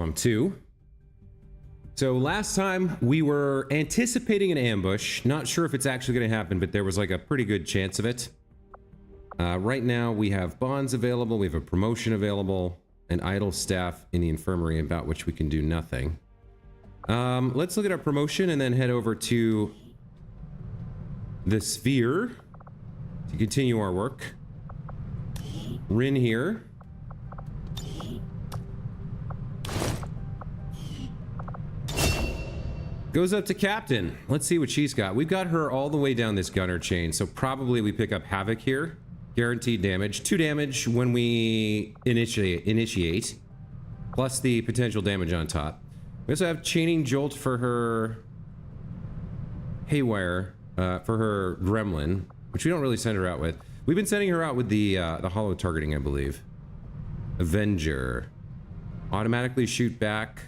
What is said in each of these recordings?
XCOM 2. So last time we were anticipating an ambush. Not sure if it's actually going to happen, but there was like a pretty good chance of it. Right now we have bonds available, we have a promotion available, and idle staff in the infirmary about which we can do nothing. Let's look at our promotion and then head over to the sphere to continue our work. Rin here. Goes up to Captain. Let's see what she's got. We've got her all the way down this gunner chain, so probably we pick up Havoc here. Guaranteed damage. 2 damage when we initiate. Plus the potential damage on top. We also have Chaining Jolt for her Haywire, for her Gremlin, which we don't really send her out with. We've been sending her out with the hollow targeting, I believe. Avenger. Automatically shoot back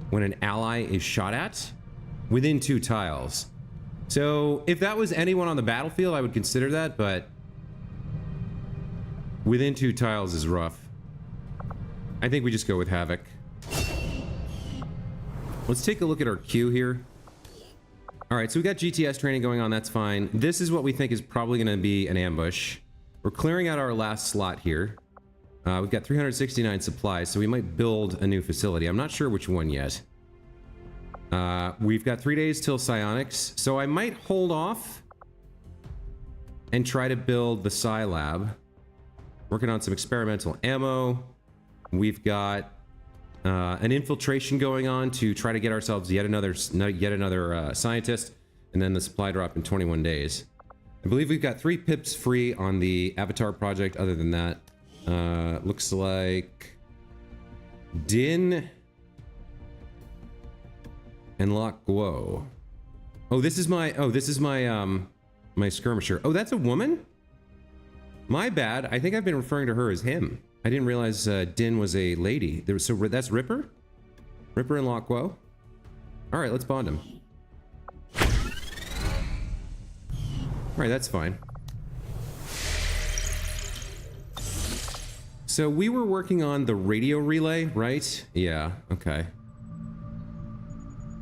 when an ally is shot at within 2 tiles. So if that was anyone on the battlefield, I would consider that, but within 2 tiles is rough. I think we just go with Havoc. Let's take a look at our queue here. All right, so we got GTS training going on. That's fine. This is what we think is probably going to be an ambush. We're clearing out our last slot here. We've got 369 supplies, so we might build a new facility. I'm not sure which one yet. We've got 3 days till psionics, so I might hold off and try to build the Psi Lab. Working on some experimental ammo. We've got an infiltration going on to try to get ourselves yet another scientist, and then the supply drop in 21 days. I believe we've got 3 pips free on the Avatar project. Other than that, looks like Din and Lock Guo. Oh, this is my my skirmisher. Oh, that's a woman? My bad. I think I've been referring to her as him. I didn't realize Din was a lady. So that's Ripper? Ripper and Lock Guo? Alright, let's bond him. Alright, that's fine. So we were working on the radio relay, right? Yeah, okay.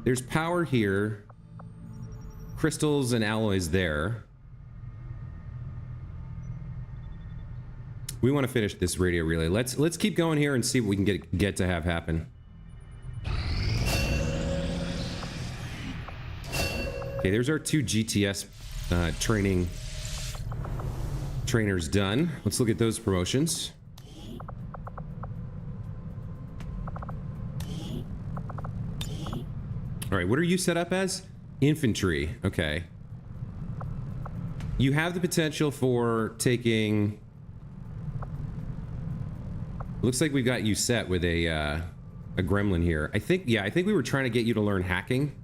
There's power here. Crystals and alloys there. We want to finish this radio relay. Let's keep going here and see what we can get to have happen. Okay, there's our 2 GTS trainers done. Let's look at those promotions. All right, what are you set up as? Infantry. Okay. You have the potential for taking... Looks like we've got you set with a gremlin here. I think we were trying to get you to learn hacking.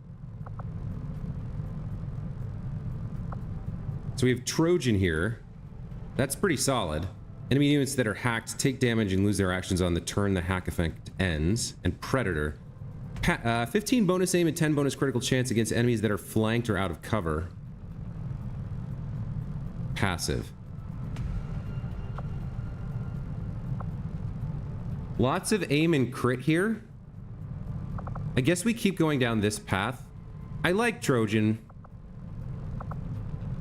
So we have Trojan here. That's pretty solid. Enemy units that are hacked take damage and lose their actions on the turn the hack effect ends. And Predator. 15 bonus aim and 10 bonus critical chance against enemies that are flanked or out of cover. Passive. Lots of aim and crit here. I guess we keep going down this path. I like Trojan.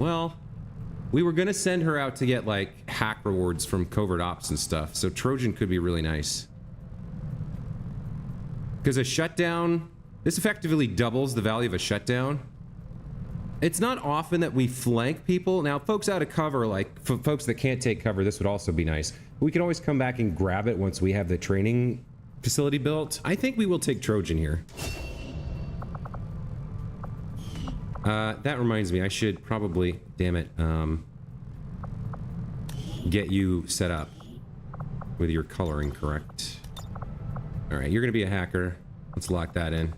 Well, we were gonna send her out to get like hack rewards from covert ops and stuff, so Trojan could be really nice. Because a shutdown, this effectively doubles the value of a shutdown. It's not often that we flank people. Now, folks out of cover, like folks that can't take cover, this would also be nice. We can always come back and grab it once we have the training facility built. I think we will take Trojan here. That reminds me, I should probably, damn it, get you set up with your coloring correct. All right, you're gonna be a hacker. Let's lock that in.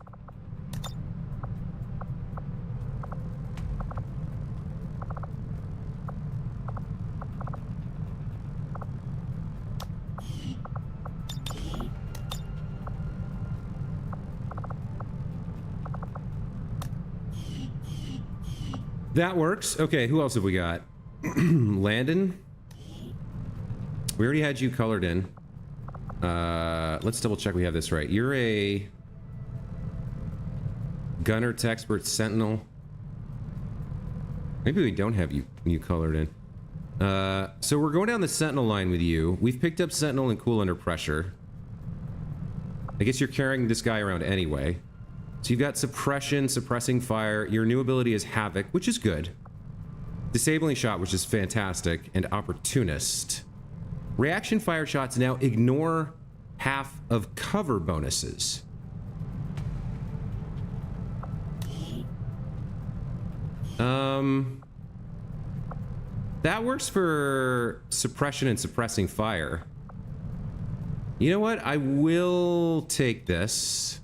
That works. Okay, who else have we got? Landon? We already had you colored in. Let's double check we have this right. You're a gunner to expert sentinel. Maybe we don't have you colored in. So we're going down the sentinel line with you. We've picked up sentinel and cool under pressure. I guess you're carrying this guy around anyway. So you've got suppression, suppressing fire. Your new ability is havoc, which is good. Disabling shot, which is fantastic, and opportunist. Reaction fire shots now ignore half of cover bonuses. That works for suppression and suppressing fire. You know what? I will take this.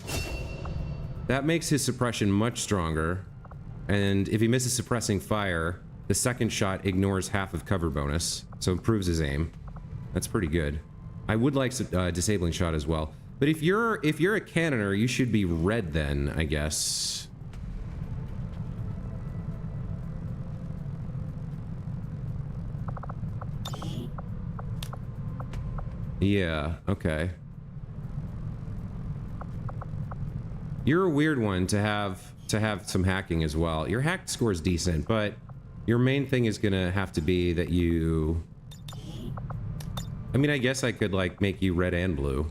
That makes his suppression much stronger. And if he misses suppressing fire, the second shot ignores half of cover bonus, so improves his aim. That's pretty good. I would like disabling shot as well. But if you're a cannoner, you should be red then, I guess. Yeah, okay. You're a weird one to have some hacking as well. Your hack score is decent, but your main thing is gonna have to be that you... I mean, I guess I could, like, make you red and blue.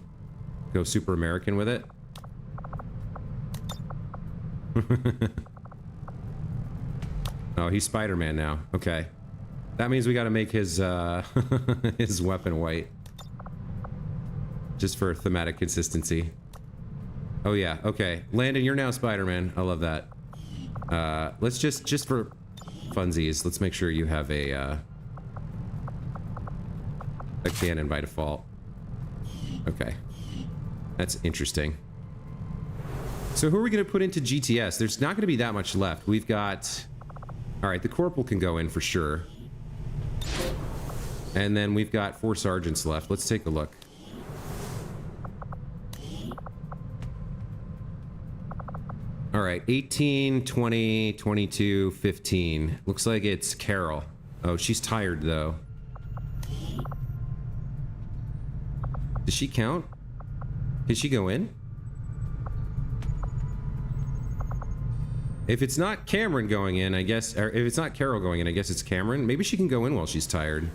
Go super American with it. Oh, he's Spider-Man now. Okay. That means we gotta make his, his weapon white. Just for thematic consistency. Oh yeah, okay. Landon, you're now Spider-Man. I love that. Let's just for funsies, let's make sure you have a cannon by default. Okay. That's interesting. So who are we gonna put into GTS? There's not gonna be that much left. We've got... Alright, the corporal can go in for sure. And then we've got 4 sergeants left. Let's take a look. All right, 18, 20, 22, 15. Looks like it's Carol. Oh, she's tired, though. Does she count? Can she go in? If it's not Cameron going in, I guess... Or if it's not Carol going in, I guess it's Cameron. Maybe she can go in while she's tired.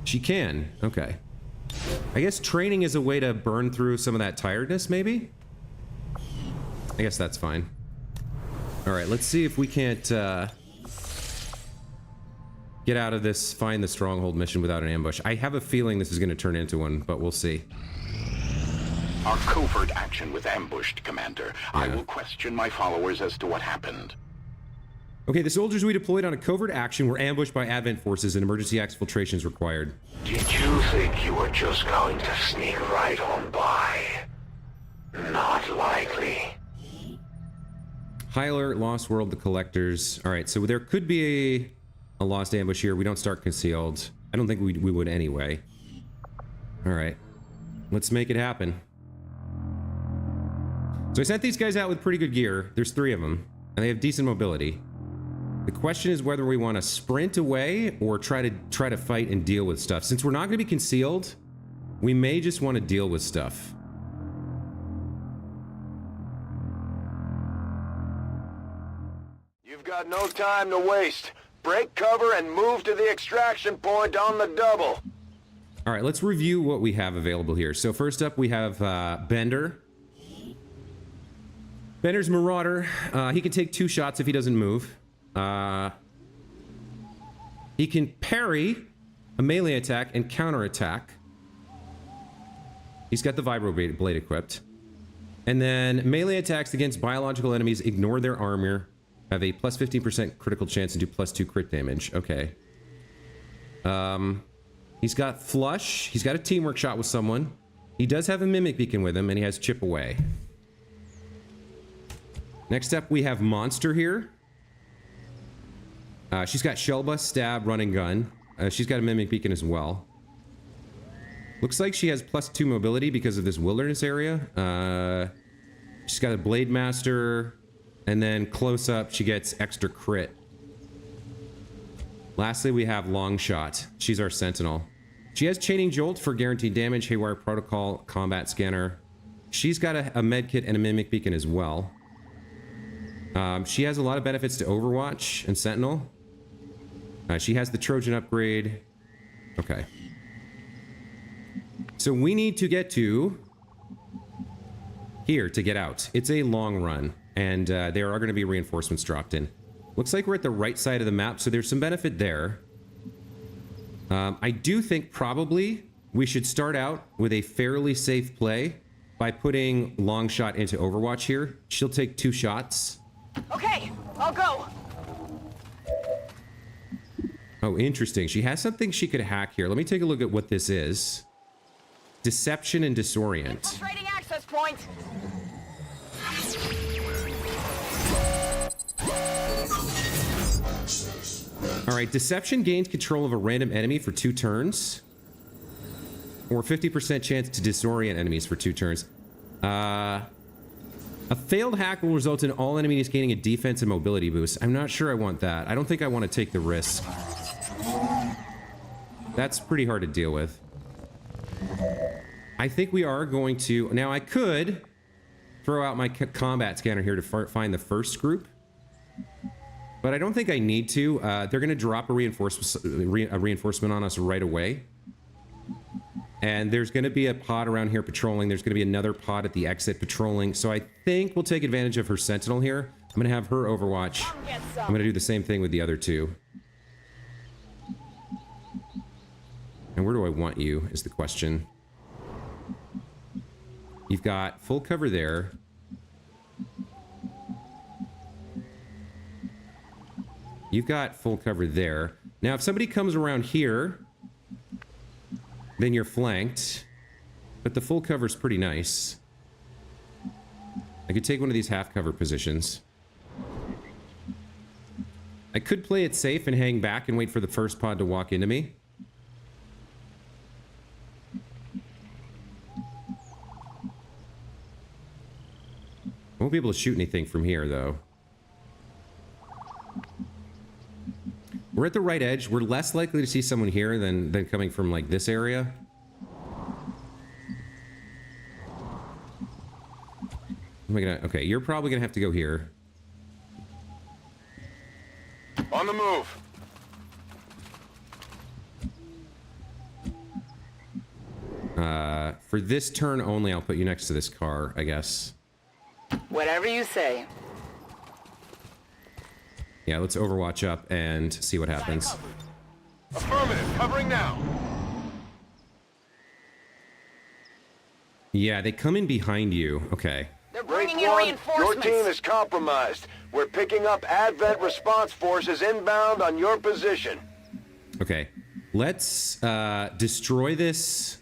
She can. Okay. I guess training is a way to burn through some of that tiredness, maybe? I guess that's fine. All right, let's see if we can't get out of this find the stronghold mission without an ambush. I have a feeling this is going to turn into one, but we'll see. Our covert action was ambushed, Commander. Yeah. I will question my followers as to what happened. Okay, the soldiers we deployed on a covert action were ambushed by Advent forces and emergency exfiltration is required. Did you think you were just going to sneak right on by? Not likely. High alert, Lost World, the collectors. All right, so there could be a lost ambush here. We don't start concealed. I don't think we would anyway. All right, let's make it happen. So I sent these guys out with pretty good gear. There's 3 of them, and they have decent mobility. The question is whether we want to sprint away or try to fight and deal with stuff. Since we're not going to be concealed, we may just want to deal with stuff. You've got no time to waste. Break cover and move to the extraction point on the double. All right, let's review what we have available here. So first up, we have Bender. Bender's Marauder. He can take 2 shots if he doesn't move. He can parry a melee attack and counterattack. He's got the Vibro Blade equipped. And then melee attacks against biological enemies ignore their armor, have a plus 15% critical chance and do plus 2 crit damage. Okay. He's got Flush. He's got a teamwork shot with someone. He does have a Mimic Beacon with him, and he has Chip Away. Next up, we have Monster here. She's got Shellbust, Stab, Running Gun. She's got a Mimic Beacon as well. Looks like she has plus 2 mobility because of this wilderness area. She's got a Blade Master, and then close up, she gets extra crit. Lastly, we have Long Shot. She's our Sentinel. She has Chaining Jolt for guaranteed damage, Haywire Protocol, Combat Scanner. She's got a med kit and a Mimic Beacon as well. She has a lot of benefits to Overwatch and Sentinel. She has the Trojan upgrade. Okay. So we need to get to here to get out. It's a long run, and there are going to be reinforcements dropped in. Looks like we're at the right side of the map, so there's some benefit there. I do think probably we should start out with a fairly safe play by putting Longshot into Overwatch here. She'll take 2 shots. Okay, I'll go. Oh, interesting. She has something she could hack here. Let me take a look at what this is. Deception and Disorient. Infiltrating access point. All right, Deception gains control of a random enemy for 2 turns. Or 50% chance to disorient enemies for 2 turns. A failed hack will result in all enemies gaining a defense and mobility boost. I'm not sure I want that. I don't think I want to take the risk. That's pretty hard to deal with. I think we are going to... Now, I could throw out my combat scanner here to find the first group. But I don't think I need to. They're going to drop a reinforcement on us right away. And there's going to be a pod around here patrolling. There's going to be another pod at the exit patrolling. So I think we'll take advantage of her Sentinel here. I'm going to have her Overwatch. I'm going to do the same thing with the other 2. And where do I want you is the question. You've got full cover there. You've got full cover there. Now, if somebody comes around here, then you're flanked. But the full cover's pretty nice. I could take one of these half cover positions. I could play it safe and hang back and wait for the first pod to walk into me. I won't be able to shoot anything from here, though. We're at the right edge. We're less likely to see someone here than coming from, like, this area. Am I gonna... Okay, you're probably gonna have to go here. On the move. For this turn only, I'll put you next to this car, I guess. Whatever you say. Yeah, let's Overwatch up and see what happens. Affirmative. Covering now. Yeah, they come in behind you. Okay. They're Break bringing in 1, your reinforcements. team is compromised. We're picking up Advent response forces inbound on your position. Okay. Let's destroy this.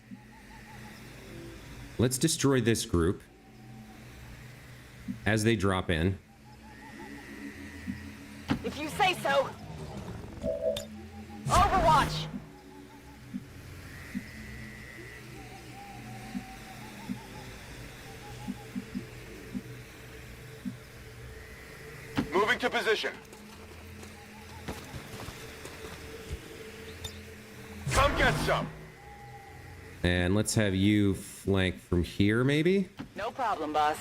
Let's destroy this group as they drop in. If you say so. Overwatch. Moving to position. Come get some. And let's have you flank from here, maybe? No problem, boss.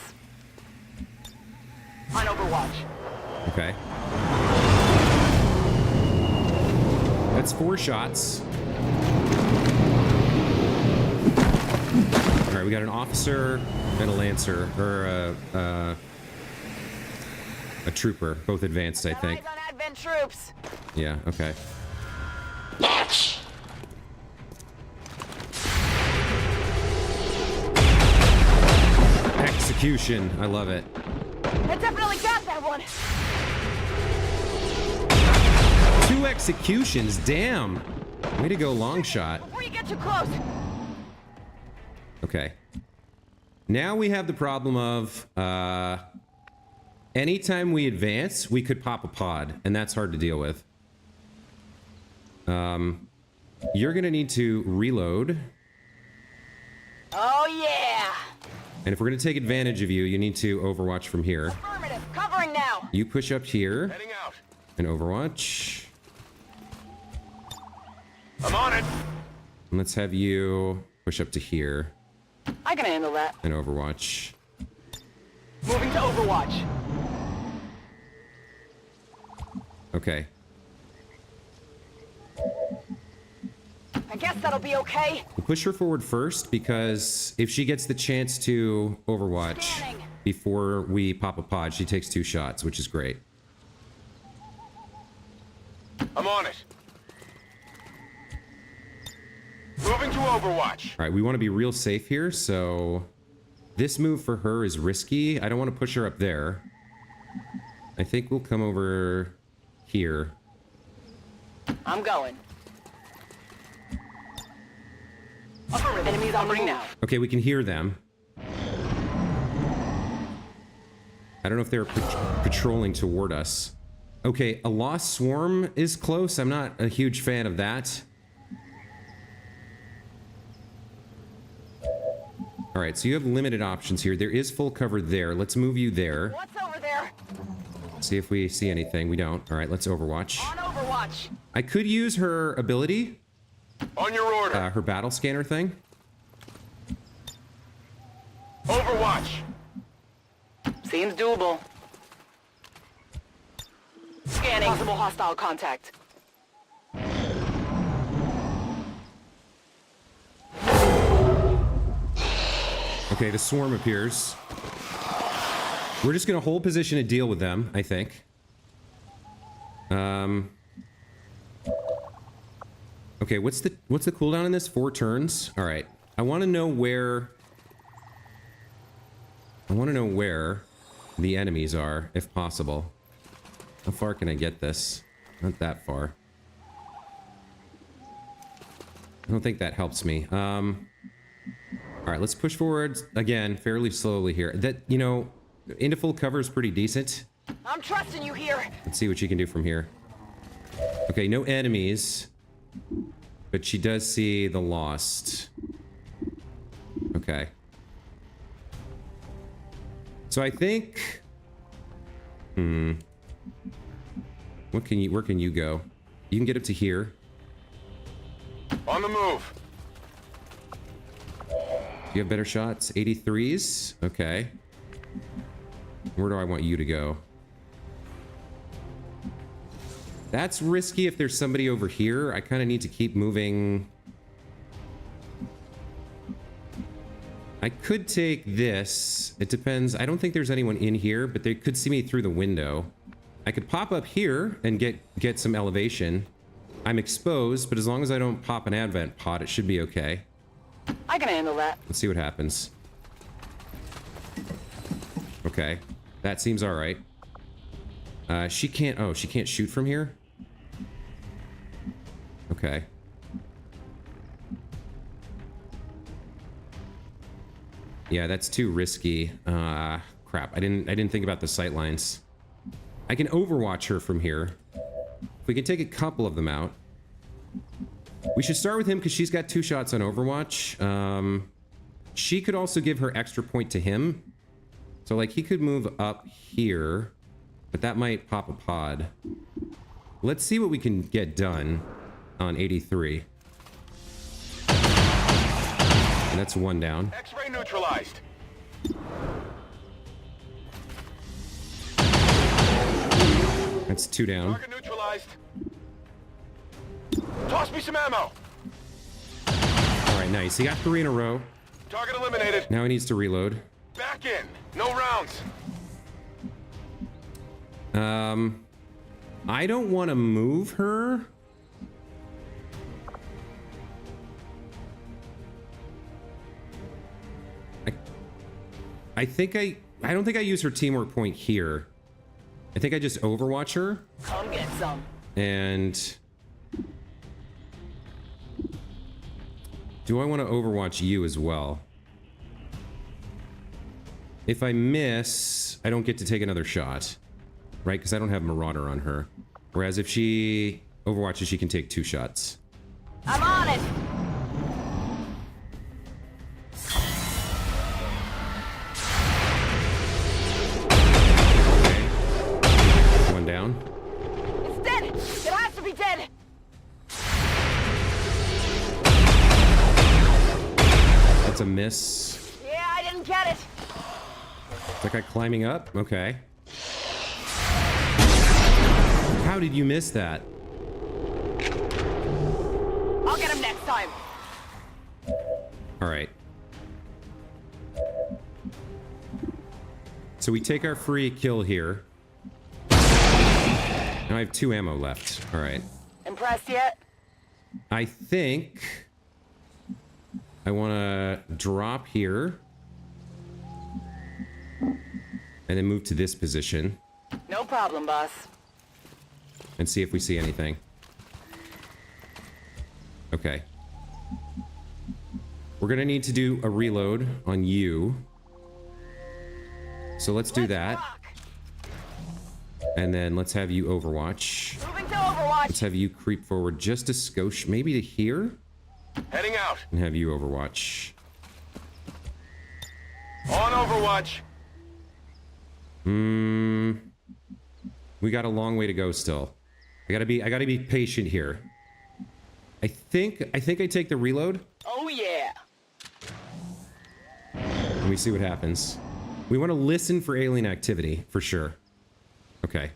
On Overwatch. Okay. That's 4 shots. All right, we got an officer and a lancer, or a trooper, both advanced, I think. Eyes on Advent troops. Yeah, okay. Bots! Execution. I love it. I definitely got that one. 2 executions. Damn. Way to go, long shot. Before you get too close. Okay. Now we have the problem of anytime we advance, we could pop a pod, and that's hard to deal with. You're gonna need to reload. Oh yeah. And if we're gonna take advantage of you, you need to Overwatch from here. Affirmative. Covering now. You push up here Heading out. and Overwatch. I'm on it. And let's have you push up to here I can handle that. and Overwatch. Moving to Overwatch. Okay. I guess that'll be okay. We'll push her forward first because if she gets the chance to Overwatch Scanning. before we pop a pod, she takes 2 shots, which is great. I'm on it. Moving to Overwatch. All right, we want to be real safe here, so this move for her is risky. I don't want to push her up there. I think we'll come over here. I'm going. Enemies on the move now. Okay, we can hear them. I don't know if they're patrolling toward us. Okay, a lost swarm is close. I'm not a huge fan of that. All right, so you have limited options here. There is full cover there. Let's move you there. What's over there? See if we see anything. We don't. All right, let's Overwatch. On Overwatch. I could use her ability, On your order. her battle scanner thing. Overwatch. Seems doable. Scanning. Possible hostile contact. Okay, the swarm appears. We're just gonna hold position and deal with them, I think. Okay, what's the cooldown in this? 4 turns? All right. I want to know where the enemies are, if possible. How far can I get this? Not that far. I don't think that helps me. All right, let's push forward again, fairly slowly here. That, you know, into full cover is pretty decent. I'm trusting you here. Let's see what she can do from here. Okay, no enemies, but she does see the Lost. Okay. So I think, where can you go? You can get up to here. On the move. You have better shots? 83s? Okay. Where do I want you to go? That's risky if there's somebody over here. I kind of need to keep moving. I could take this. It depends. I don't think there's anyone in here, but they could see me through the window. I could pop up here and get some elevation. I'm exposed, but as long as I don't pop an advent pod, it should be okay. I can handle that. Let's see what happens. Okay. That seems all right. She can't... Oh, she can't shoot from here? Okay. Yeah, that's too risky. Crap. I didn't think about the sight lines. I can Overwatch her from here. If we can take a couple of them out. We should start with him because she's got 2 shots on Overwatch. She could also give her extra point to him. So, like, he could move up here, but that might pop a pod. Let's see what we can get done on 83. And that's 1 down. X-ray neutralized. That's 2 down. Target neutralized. Toss me some ammo. All right, nice. He got 3 in a row. Target eliminated. Now he needs to reload. Back in. No rounds. I don't want to move her. I don't think I use her teamwork point here. I think I just Overwatch her. Come get some. And do I want to Overwatch you as well? If I miss, I don't get to take another shot, right? Because I don't have Marauder on her. Whereas if she Overwatches, she can take 2 shots. I'm on it. Okay. 1 down. It's dead. It has to be dead. miss. Yeah, I didn't get it. Is that guy climbing up? Okay. How did you miss that? I'll get him next time. All right. So we take our free kill here. Now I have 2 ammo left. All right. Impressed yet? I think I want to drop here and then move to this position No problem, boss. and see if we see anything. Okay. We're going to need to do a reload on you. So let's do that. Rock. And then let's have you overwatch. Moving to Overwatch. Let's have you creep forward just a skosh, maybe to here, Heading out. and have you overwatch. On Overwatch. We got a long way to go still. I gotta be patient here. I think I take the reload Oh yeah. and we see what happens. We want to listen for alien activity for sure. Okay.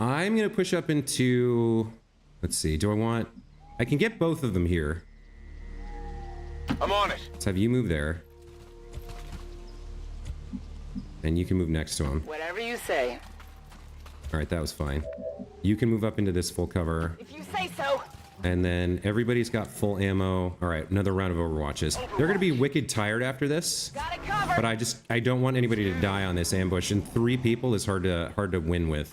I'm gonna push up into. Let's see. Do I want? I can get both of them here. I'm on it. Let's have you move there. And you can move next to him. Whatever you say. Alright, that was fine. You can move up into this full cover. If you say so. And then everybody's got full ammo. Alright, another round of Overwatches. They're gonna be wicked tired after this. Got it covered. But I don't want anybody to die on this ambush. And 3 people is hard to win with.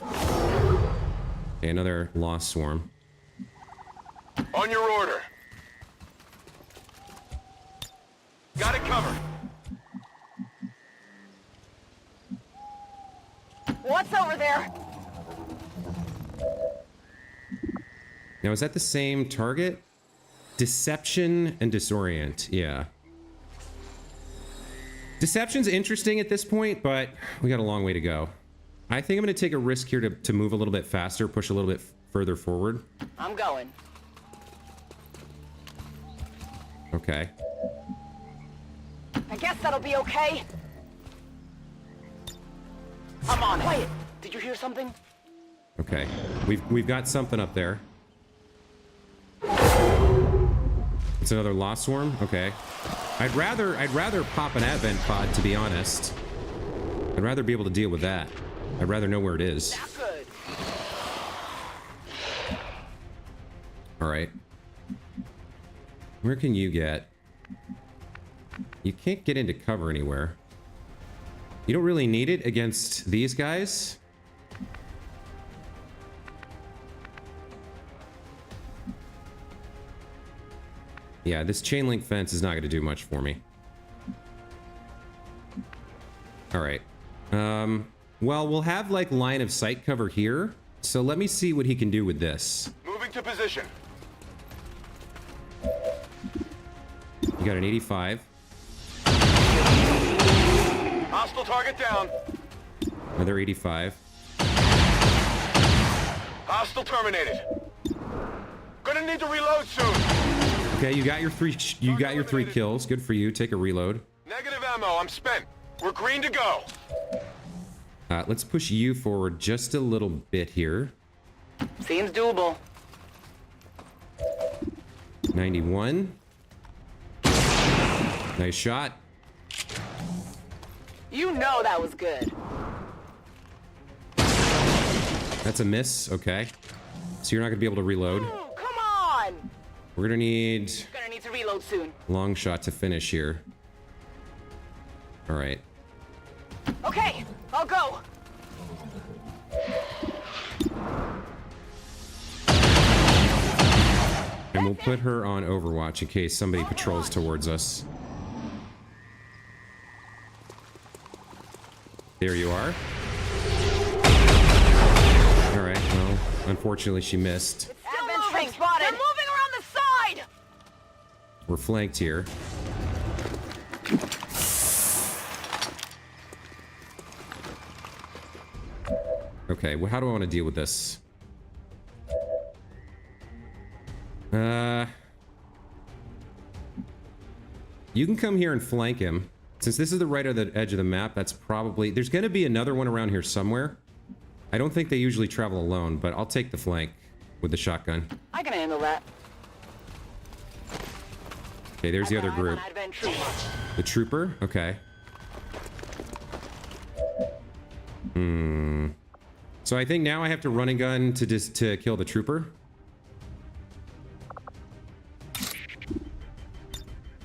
Okay, another lost swarm. On your order. Got it covered. What's over there? Now, is that the same target? Deception and disorient. Yeah. Deception's interesting at this point, but we got a long way to go. I think I'm going to take a risk here to move a little bit faster, push a little bit further forward. I'm going. Okay. I guess that'll be okay. I'm on it. Quiet. Did you hear something? Okay. We've got something up there. It's another lost swarm? Okay. I'd rather pop an advent pod, to be honest. I'd rather be able to deal with that. I'd rather know where it is. Not good. Alright. Where can you get? You can't get into cover anywhere. You don't really need it against these guys. Yeah, this chain link fence is not going to do much for me. Alright. Well, we'll have, like, line of sight cover here. So let me see what he can do with this. Moving to position. You got an 85. Hostile target down. Another 85. Hostile terminated. Gonna need to reload soon. Okay, you got your three kills. Good for you. Take a reload. Negative ammo. I'm spent. We're green to go. Let's push you forward just a little bit here. Seems doable. 91. Nice shot. You know that was good. That's a miss. Okay. So you're not going to be able to reload. Come on! We're going to need Gonna need to reload soon. long shot to finish here. All right. Okay, I'll go. And we'll put her on Overwatch in case somebody patrols towards us. There you are. All right, well, unfortunately she missed. Still moving. Spotted. They're moving around the side. We're flanked here. Okay, well, how do I want to deal with this? You can come here and flank him. Since this is the right of the edge of the map, that's probably... There's going to be another one around here somewhere. I don't think they usually travel alone, but I'll take the flank with the shotgun. I can handle that. Okay, there's the other group. The trooper? Okay. So I think now I have to run and gun to kill the trooper.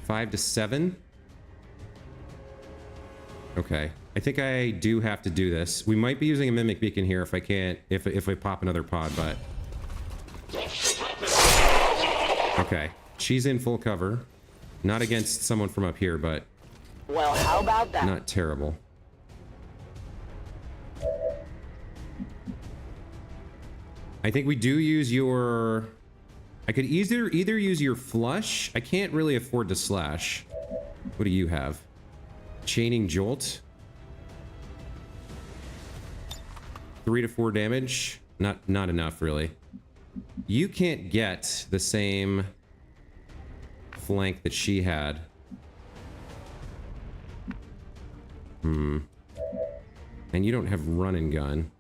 5 to 7. Okay. I think I do have to do this. We might be using a mimic beacon here if I can't, if I pop another pod, but... Okay. She's in full cover. Not against someone from up here, but... Well, how about that? Not terrible. I think we do use your... I could either use your flush. I can't really afford to slash. What do you have? Chaining jolt. 3 to 4 damage. Not enough, really. You can't get the same flank that she had. And you don't have run and gun.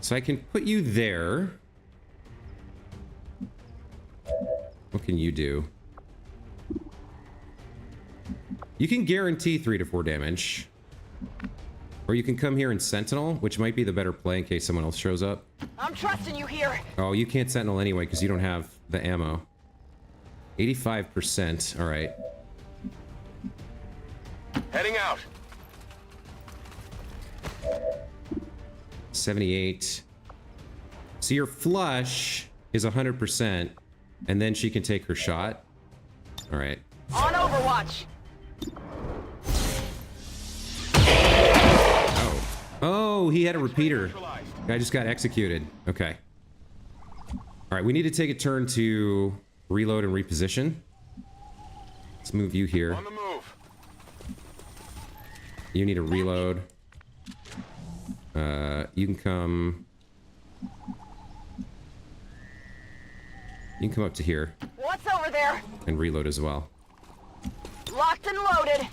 So I can put you there. What can you do? You can guarantee 3 to 4 damage. Or you can come here and sentinel, which might be the better play in case someone else shows up. I'm trusting you here. Oh, you can't sentinel anyway because you don't have the ammo. 85%. All right. Heading out. 78. So your flush is 100%, and then she can take her shot. All right. On Overwatch. Oh, he had a repeater. Guy just got executed. Okay. All right, we need to take a turn to reload and reposition. Let's move you here. On the move. You need to reload. You can come... You can come up to here. What's over there? And reload as well. Locked and loaded.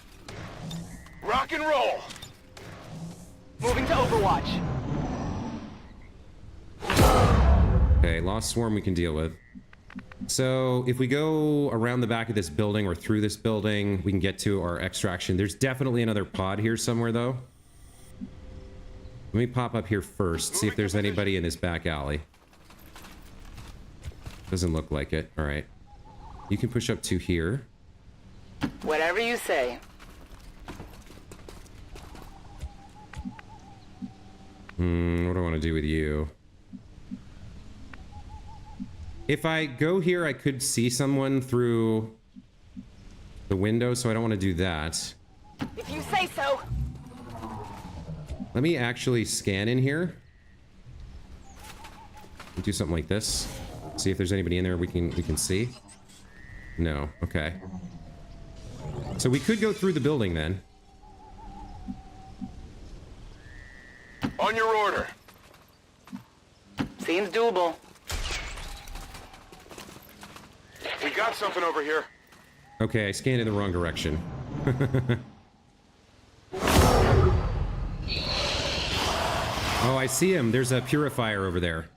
Rock and roll. Moving to Overwatch. Okay, Lost Swarm we can deal with. So if we go around the back of this building or through this building, we can get to our extraction. There's definitely another pod here somewhere, though. Let me pop up here first, see if there's anybody in this back alley. Doesn't look like it. All right. You can push up to here. Whatever you say. What do I want to do with you? If I go here, I could see someone through the window, so I don't want to do that. If you say so. Let me actually scan in here. Do something like this. See if there's anybody in there we can see. No. Okay. So we could go through the building then. On your order. Seems doable. We got something over here. Okay, I scanned in the wrong direction. Oh, I see him. There's a purifier over there.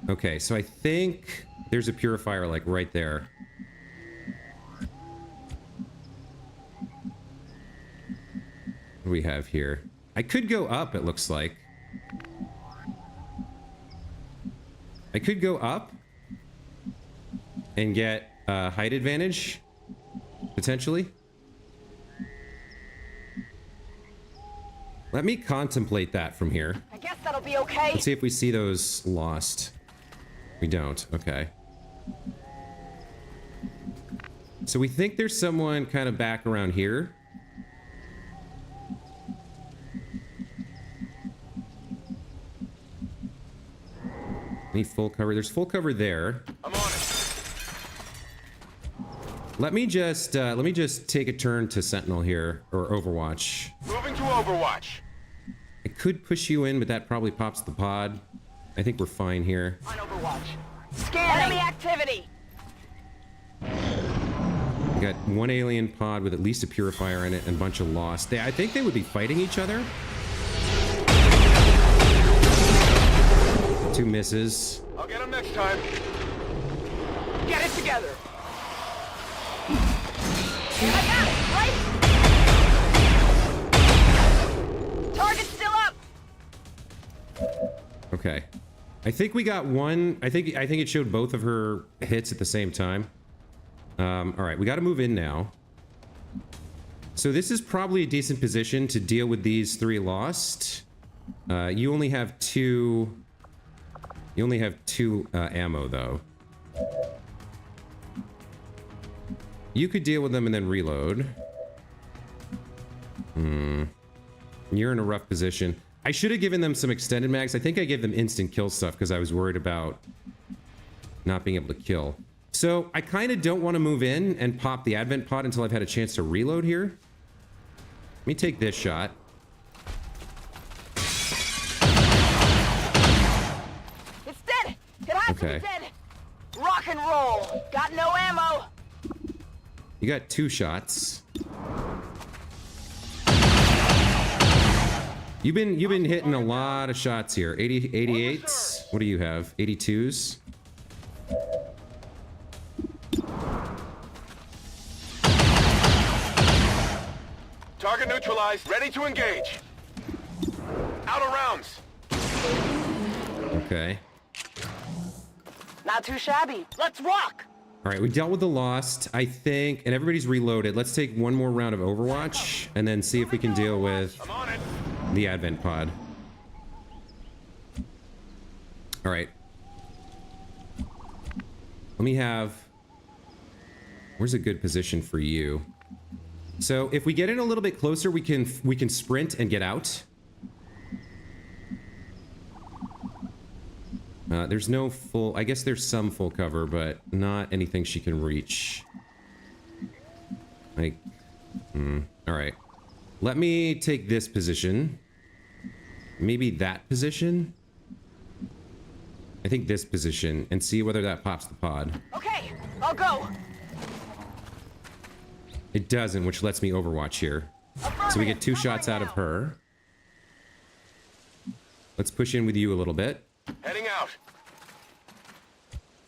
Okay, so I think there's a purifier like right there. What do we have here? I could go up, it looks like. I could go up and get height advantage, potentially. Let me contemplate that from here. I guess that'll be okay. Let's see if we see those lost. We don't. Okay. So we think there's someone kind of back around here. Need full cover. There's full cover there. I'm on it. Let me just take a turn to Sentinel here, or Overwatch. Moving to Overwatch. I could push you in, but that probably pops the pod. I think we're fine here. On Overwatch. Scanning. Enemy activity. We got one alien pod with at least a purifier in it and a bunch of lost. I think they would be fighting each other. 2 misses. I'll get him next time. Get it together. I got it, right? Target's still up. Okay. I think we got one. I think it showed both of her hits at the same time. All right, we got to move in now. So this is probably a decent position to deal with these 3 lost. You only have 2. You only have 2 ammo though. You could deal with them and then reload. You're in a rough position. I should have given them some extended mags. I think I gave them instant kill stuff because I was worried about not being able to kill. So I kind of don't want to move in and pop the advent pod until I've had a chance to reload here. Let me take this shot. It's dead. It has to Okay. be dead. Rock and roll. Got no ammo. You got 2 shots. You've been hitting a lot of shots here. 88s. What do you have? 82s. Target neutralized. Ready to engage. Out of rounds. Okay. Not too shabby. Let's rock. All right, we dealt with the lost, I think, and everybody's reloaded. Let's take one more round of Overwatch and then see if we can deal with I'm on it. the advent pod. All right. Let me have... Where's a good position for you? So if we get in a little bit closer, we can sprint and get out. There's no full... I guess there's some full cover, but not anything she can reach. Like... all right. Let me take this position. Maybe that position? I think this position, and see whether that pops the pod. Okay, I'll go. It doesn't, which lets me Overwatch here. So we get 2 shots out of her. Let's push in with you a little bit. Heading out.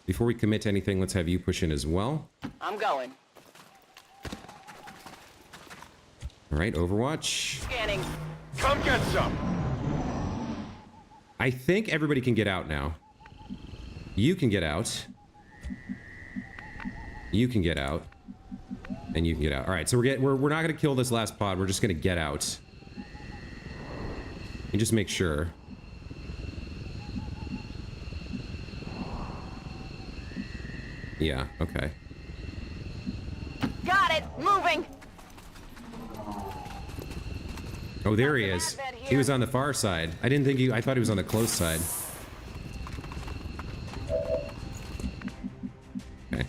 Before we commit to anything, let's have you push in as well. I'm going. All right, Overwatch. Scanning. Come get some. I think everybody can get out now. You can get out. You can get out. And you can get out. All right, so we're not going to kill this last pod. We're just going to get out. And just make sure. Yeah, okay. Got it. Moving. Oh, there he is. He was on the far side. I didn't think I thought he was on the close side. Okay.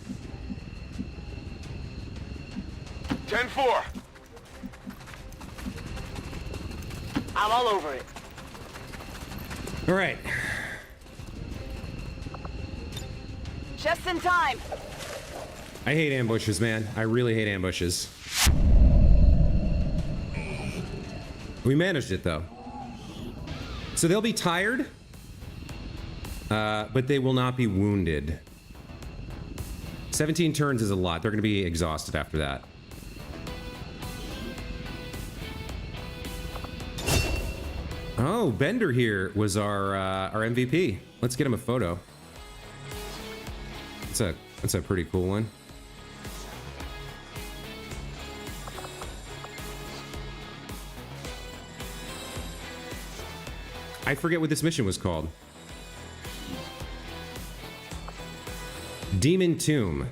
10-4. I'm all over it. All right. Just in time. I hate ambushes, man. I really hate ambushes. We managed it, though. So they'll be tired, but they will not be wounded. 17 turns is a lot. They're going to be exhausted after that. Oh, Bender here was our MVP. Let's get him a photo. That's a pretty cool one. I forget what this mission was called. Demon Tomb.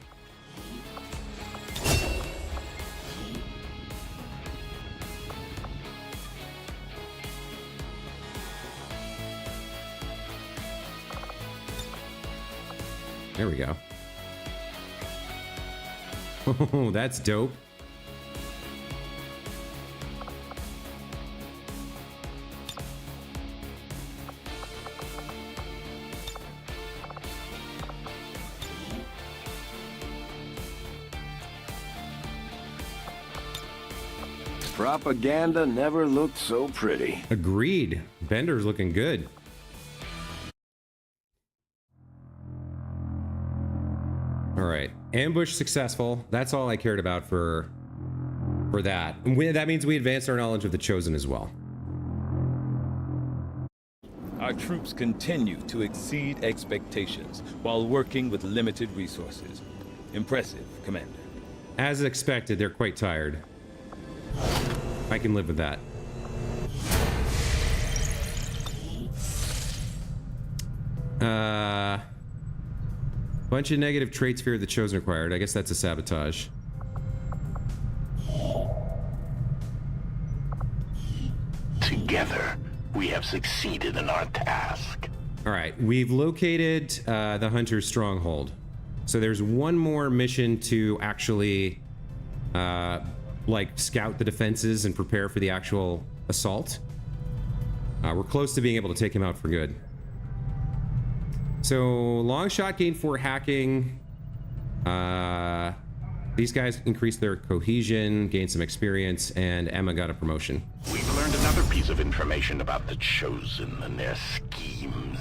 There we go. Oh, that's dope. Propaganda never looked so pretty. Agreed. Bender's looking good. All right, ambush successful. That's all I cared about for that. That means we advanced our knowledge of the Chosen as well. Our troops continue to exceed expectations while working with limited resources. Impressive, Commander. As expected, they're quite tired. I can live with that. Bunch of negative traits fear the Chosen acquired. I guess that's a sabotage. Together, we have succeeded in our task. All right, we've located the Hunter's stronghold. So there's one more mission to actually like scout the defenses and prepare for the actual assault. We're close to being able to take him out for good. So long shot gained 4 hacking. These guys increased their cohesion, gained some experience, and Emma got a promotion. We've learned another piece of information about the Chosen and their schemes.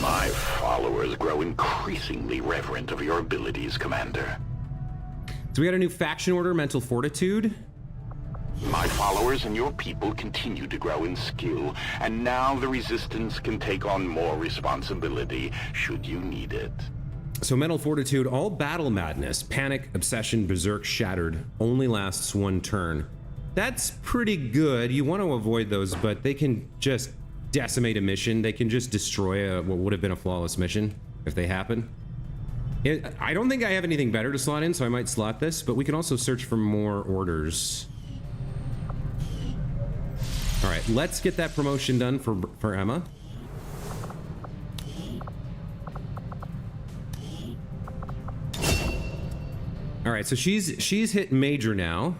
My followers grow increasingly reverent of your abilities, Commander. So we got a new faction order, Mental Fortitude. My followers and your people continue to grow in skill, and now the Resistance can take on more responsibility should you need it. So Mental Fortitude, all battle madness, panic, obsession, berserk, shattered, only lasts 1 turn. That's pretty good. You want to avoid those, but they can just decimate a mission. They can just destroy what would have been a flawless mission if they happen. I don't think I have anything better to slot in, so I might slot this, but we can also search for more orders. All right, let's get that promotion done for Emma. All right, so she's hit major now.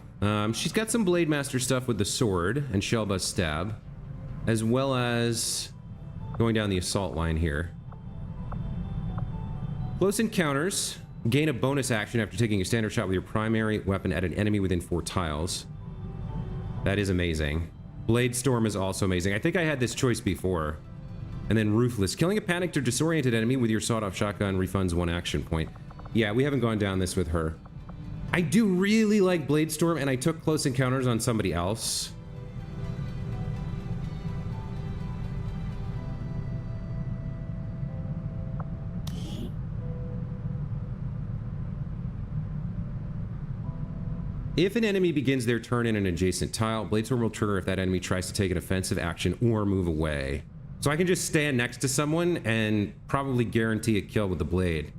She's got some Blade Master stuff with the sword and Shellbuzz Stab, as well as going down the assault line here. Close encounters. Gain a bonus action after taking a standard shot with your primary weapon at an enemy within 4 tiles. That is amazing. Blade Storm is also amazing. I think I had this choice before. And then Ruthless. Killing a panicked or disoriented enemy with your sawed-off shotgun refunds 1 action point. Yeah, we haven't gone down this with her. I do really like Blade Storm, and I took Close Encounters on somebody else. If an enemy begins their turn in an adjacent tile, Blade Storm will trigger if that enemy tries to take an offensive action or move away. So I can just stand next to someone and probably guarantee a kill with the blade.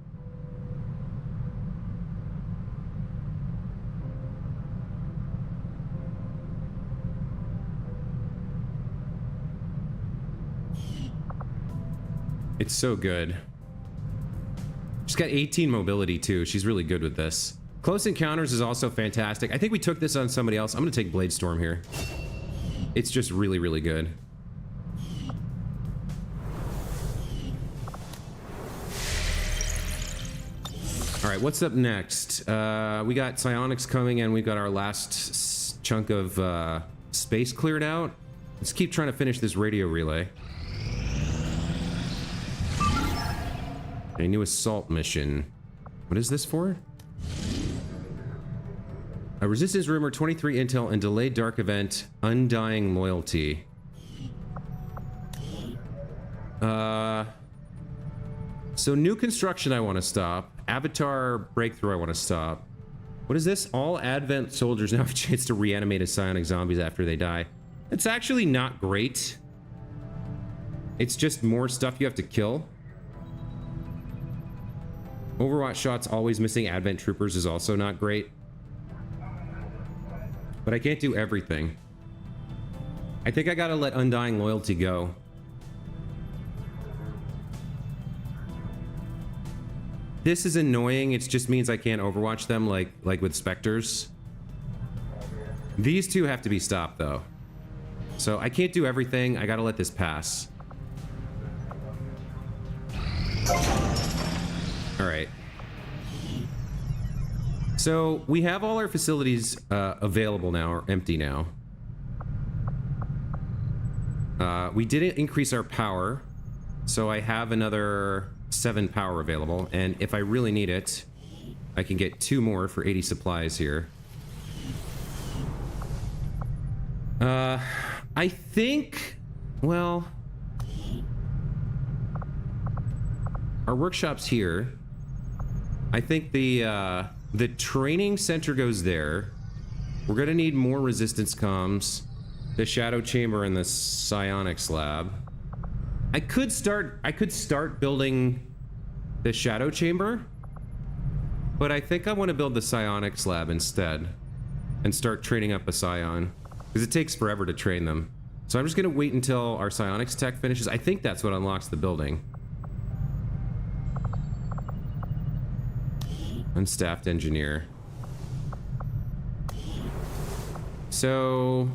It's so good. She's got 18 mobility too. She's really good with this. Close Encounters is also fantastic. I think we took this on somebody else. I'm going to take Blade Storm here. It's just really, really good. All right, what's up next? We got psionics coming and we've got our last chunk of space cleared out. Let's keep trying to finish this radio relay. A new assault mission. What is this for? A Resistance rumor, 23 intel, and delayed dark event, Undying Loyalty. So new construction I want to stop. Avatar breakthrough I want to stop. What is this? All Advent soldiers now have a chance to reanimate as psionic zombies after they die. It's actually not great. It's just more stuff you have to kill. Overwatch shots always missing Advent troopers is also not great. But I can't do everything. I think I gotta let Undying Loyalty go. This is annoying. It just means I can't overwatch them like with Spectres. These two have to be stopped though. So I can't do everything. I gotta let this pass. All right. So we have all our facilities available now, or empty now. We didn't increase our power, so I have another 7 power available, and if I really need it, I can get 2 more for 80 supplies here. I think, well, our workshop's here. I think the training center goes there. We're gonna need more resistance comms, the shadow chamber, and the psionics lab. I could start building the shadow chamber, but I think I want to build the psionics lab instead and start training up a psion, because it takes forever to train them. So I'm just gonna wait until our psionics tech finishes. I think that's what unlocks the building. Unstaffed engineer. So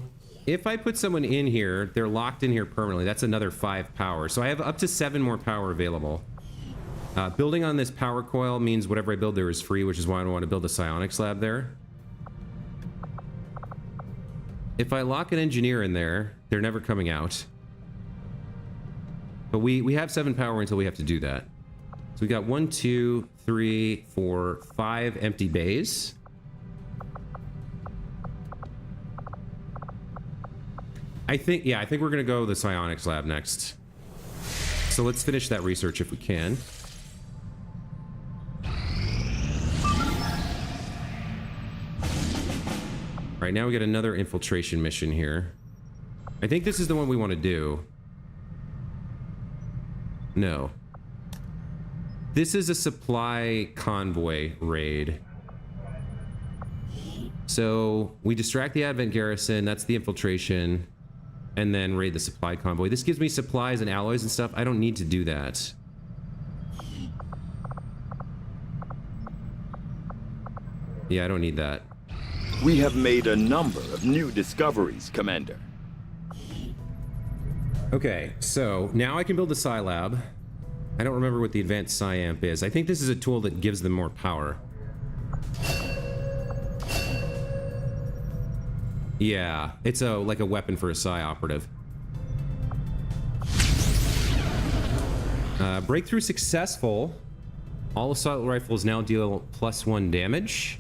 if I put someone in here, they're locked in here permanently. That's another 5 power. So I have up to 7 more power available. Building on this power coil means whatever I build there is free, which is why I want to build a psionics lab there. If I lock an engineer in there, they're never coming out. But we have 7 power until we have to do that. So we got 1, 2, 3, 4, 5 empty bays. I think we're gonna go the psionics lab next. So let's finish that research if we can. All right, now we got another infiltration mission here. I think this is the one we want to do. No. This is a supply convoy raid. So we distract the Advent garrison, that's the infiltration, and then raid the supply convoy. This gives me supplies and alloys and stuff. I don't need to do that. Yeah, I don't need that. We have made a number of new discoveries, Commander. Okay, so now I can build a Psi Lab. I don't remember what the advanced Psi Amp is. I think this is a tool that gives them more power. Yeah, it's like a weapon for a Psi operative. Breakthrough successful. All assault rifles now deal +1 damage.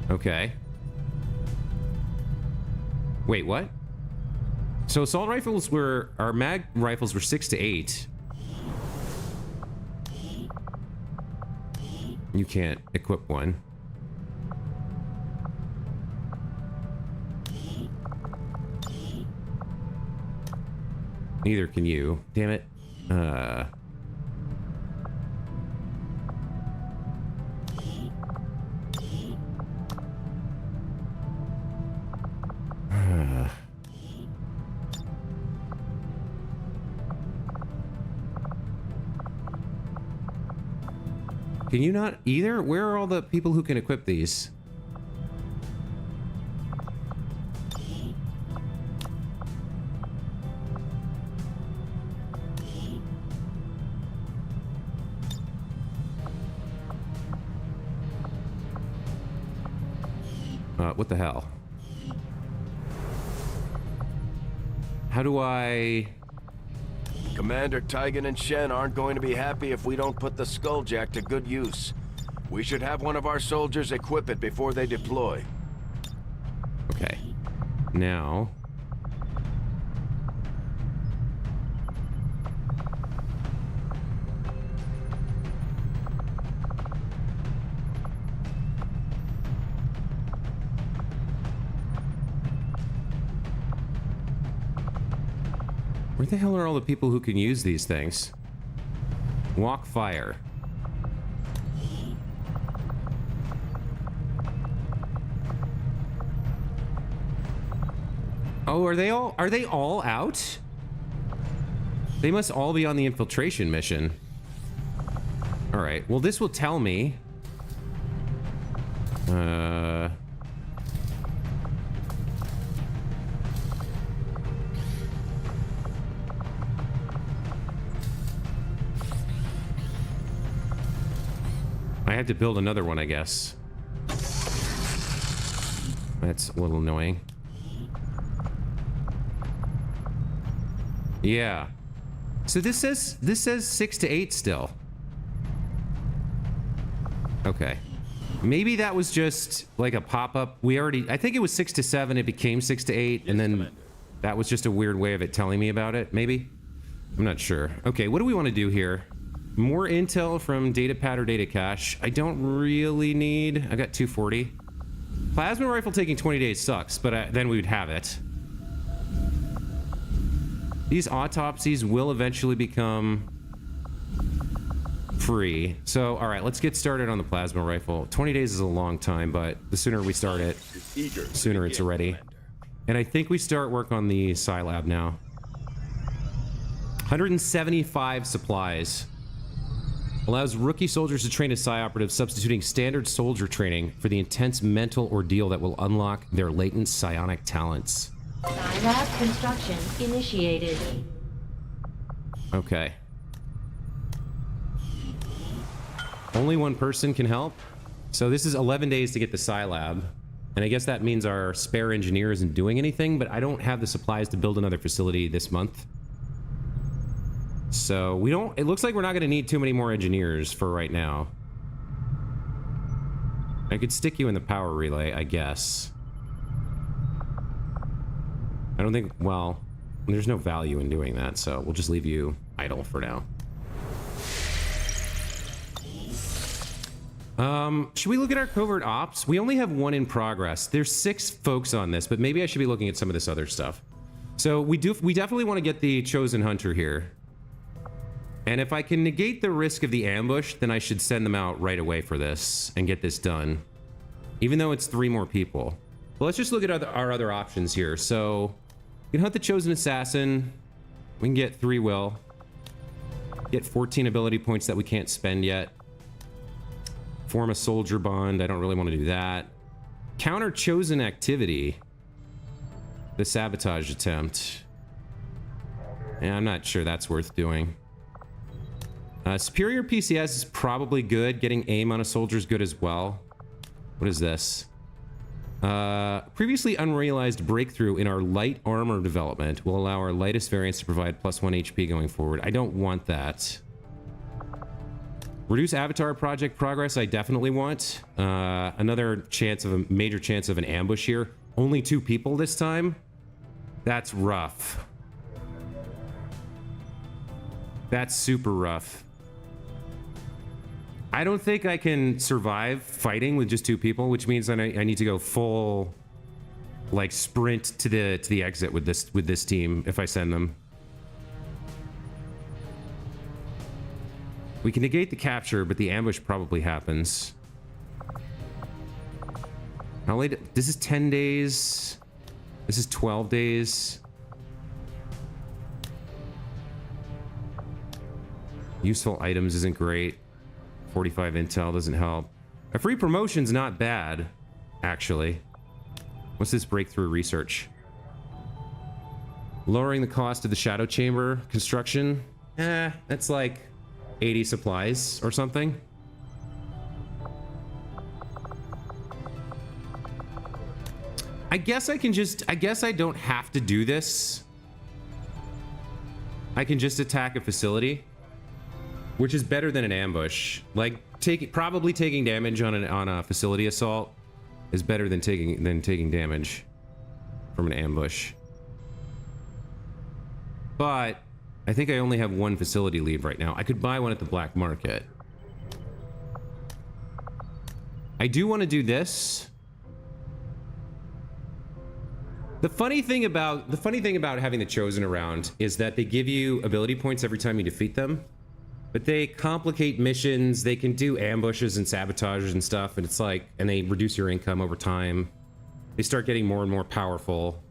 Okay. Wait, what? So assault rifles were, our mag rifles were 6 to 8. You can't equip one. Neither can you. Damn it. Can you not either? Where are all the people who can equip these? What the hell? How do I... Commander Tygan and Shen aren't going to be happy if we don't put the Skulljack to good use. We should have one of our soldiers equip it before they deploy. Okay. Now... Where the hell are all the people who can use these things? Walk fire. Oh, are they all out? They must all be on the infiltration mission. All right. Well, this will tell me. Might have to build another one, I guess. That's a little annoying. Yeah. So this says 6 to 8 still. Okay. Maybe that was just like a pop-up. I think it was 6 to 7, it became 6 to 8, and then Commander. That was just a weird way of it telling me about it, maybe? I'm not sure. Okay, what do we want to do here? More intel from datapad or data cache. I don't really need... I got 240. Plasma rifle taking 20 days sucks, but then we would have it. These autopsies will eventually become free. So, all right, let's get started on the plasma rifle. 20 days is a long time, but the sooner we start it, the sooner it's ready. And I think we start work on the Psi Lab now. 175 supplies. Allows rookie soldiers to train as Psi operatives, substituting standard soldier training for the intense mental ordeal that will unlock their latent psionic talents. Psi Lab construction initiated. Okay. Only one person can help. So this is 11 days to get the Psi Lab. And I guess that means our spare engineer isn't doing anything, but I don't have the supplies to build another facility this month. So we don't... It looks like we're not going to need too many more engineers for right now. I could stick you in the power relay, I guess. I don't think... Well, there's no value in doing that, so we'll just leave you idle for now. Should we look at our covert ops? We only have one in progress. There's 6 folks on this, but maybe I should be looking at some of this other stuff. So we definitely want to get the Chosen Hunter here. And if I can negate the risk of the ambush, then I should send them out right away for this and get this done. Even though it's 3 more people. Well, let's just look at our other options here. So we can hunt the Chosen Assassin. We can get 3 will. Get 14 ability points that we can't spend yet. Form a soldier bond. I don't really want to do that. Counter Chosen activity. The sabotage attempt. Yeah, I'm not sure that's worth doing. Superior PCS is probably good. Getting aim on a soldier is good as well. What is this? Previously unrealized breakthrough in our light armor development will allow our lightest variants to provide +1 HP going forward. I don't want that. Reduce avatar project progress, I definitely want. Another chance of a major chance of an ambush here. Only 2 people this time? That's rough. That's super rough. I don't think I can survive fighting with just 2 people, which means that I need to go full, like, sprint to the exit with this team if I send them. We can negate the capture, but the ambush probably happens. How late? This is 10 days. This is 12 days. Useful items isn't great. 45 intel doesn't help. A free promotion's not bad, actually. What's this breakthrough research? Lowering the cost of the shadow chamber construction. That's like 80 supplies or something. I guess I don't have to do this. I can just attack a facility, which is better than an ambush. Like probably taking damage on a facility assault is better than taking damage from an ambush. But I think I only have 1 facility leave right now. I could buy one at the black market. I do want to do this. The funny thing about having the Chosen around is that they give you ability points every time you defeat them. But they complicate missions, they can do ambushes and sabotages and stuff, and it's like, and they reduce your income over time. They start getting more and more powerful.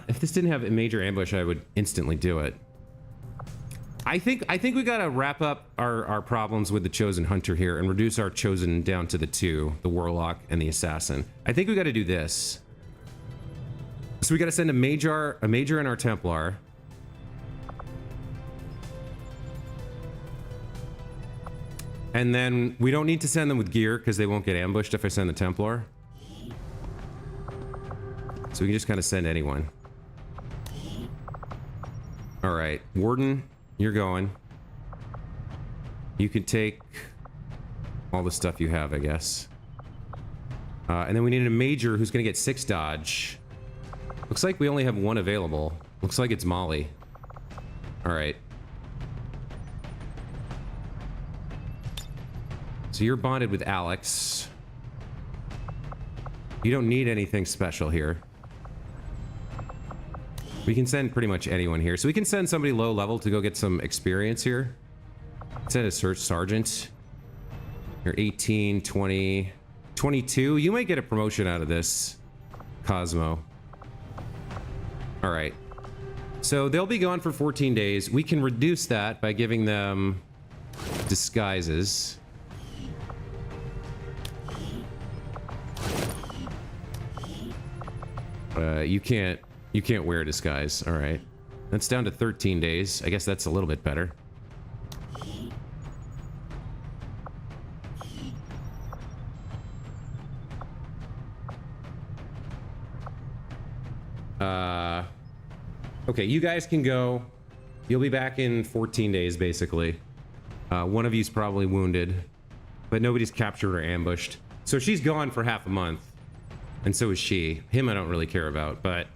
If this didn't have a major ambush, I would instantly do it. I think we gotta wrap up our problems with the Chosen Hunter here and reduce our Chosen down to the 2, the Warlock and the Assassin. I think we gotta do this. So we gotta send a Major and our Templar. And then we don't need to send them with gear because they won't get ambushed if I send the Templar. So we can just kind of send anyone. All right, Warden, you're going. You can take all the stuff you have, I guess. And then we need a Major who's going to get 6 dodge. Looks like we only have 1 available. Looks like it's Molly. All right. So you're bonded with Alex. You don't need anything special here. We can send pretty much anyone here. So we can send somebody low level to go get some experience here. Send a search sergeant. You're 18, 20, 22. You might get a promotion out of this, Cosmo. All right. So they'll be gone for 14 days. We can reduce that by giving them disguises. You can't wear a disguise. All right. That's down to 13 days. I guess that's a little bit better. Okay, you guys can go. You'll be back in 14 days, basically. One of you's probably wounded, but nobody's captured or ambushed. So she's gone for half a month, and so is she. Him I don't really care about, but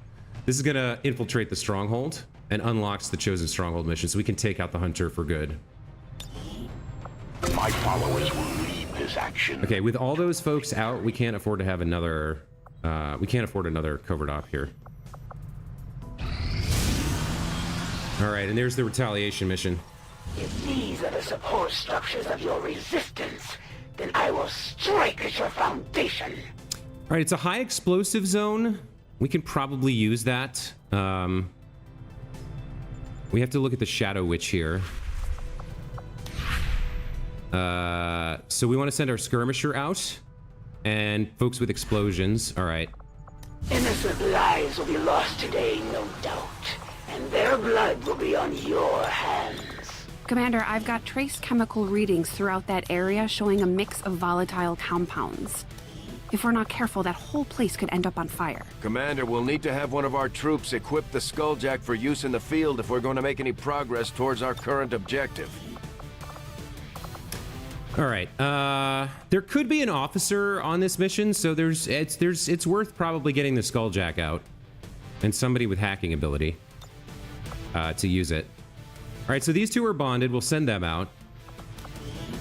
this is gonna infiltrate the stronghold and unlocks the Chosen Stronghold mission, so we can take out the Hunter for good. My followers will lead this action. Okay, with all those folks out, we can't afford to have another... we can't afford another covert op here. Alright, and there's the retaliation mission. If these are the support structures of your resistance, then I will strike at your foundation. Alright, it's a high explosive zone. We can probably use that. We have to look at the Shadow Witch here. So we want to send our skirmisher out. And folks with explosions. Alright. Innocent lives will be lost today, no doubt. And their blood will be on your hands. Commander, I've got trace chemical readings throughout that area showing a mix of volatile compounds. If we're not careful, that whole place could end up on fire. Commander, we'll need to have one of our troops equip the Skulljack for use in the field if we're going to make any progress towards our current objective. All right. There could be an officer on this mission, so it's worth probably getting the Skulljack out and somebody with hacking ability to use it. All right, so these two are bonded. We'll send them out.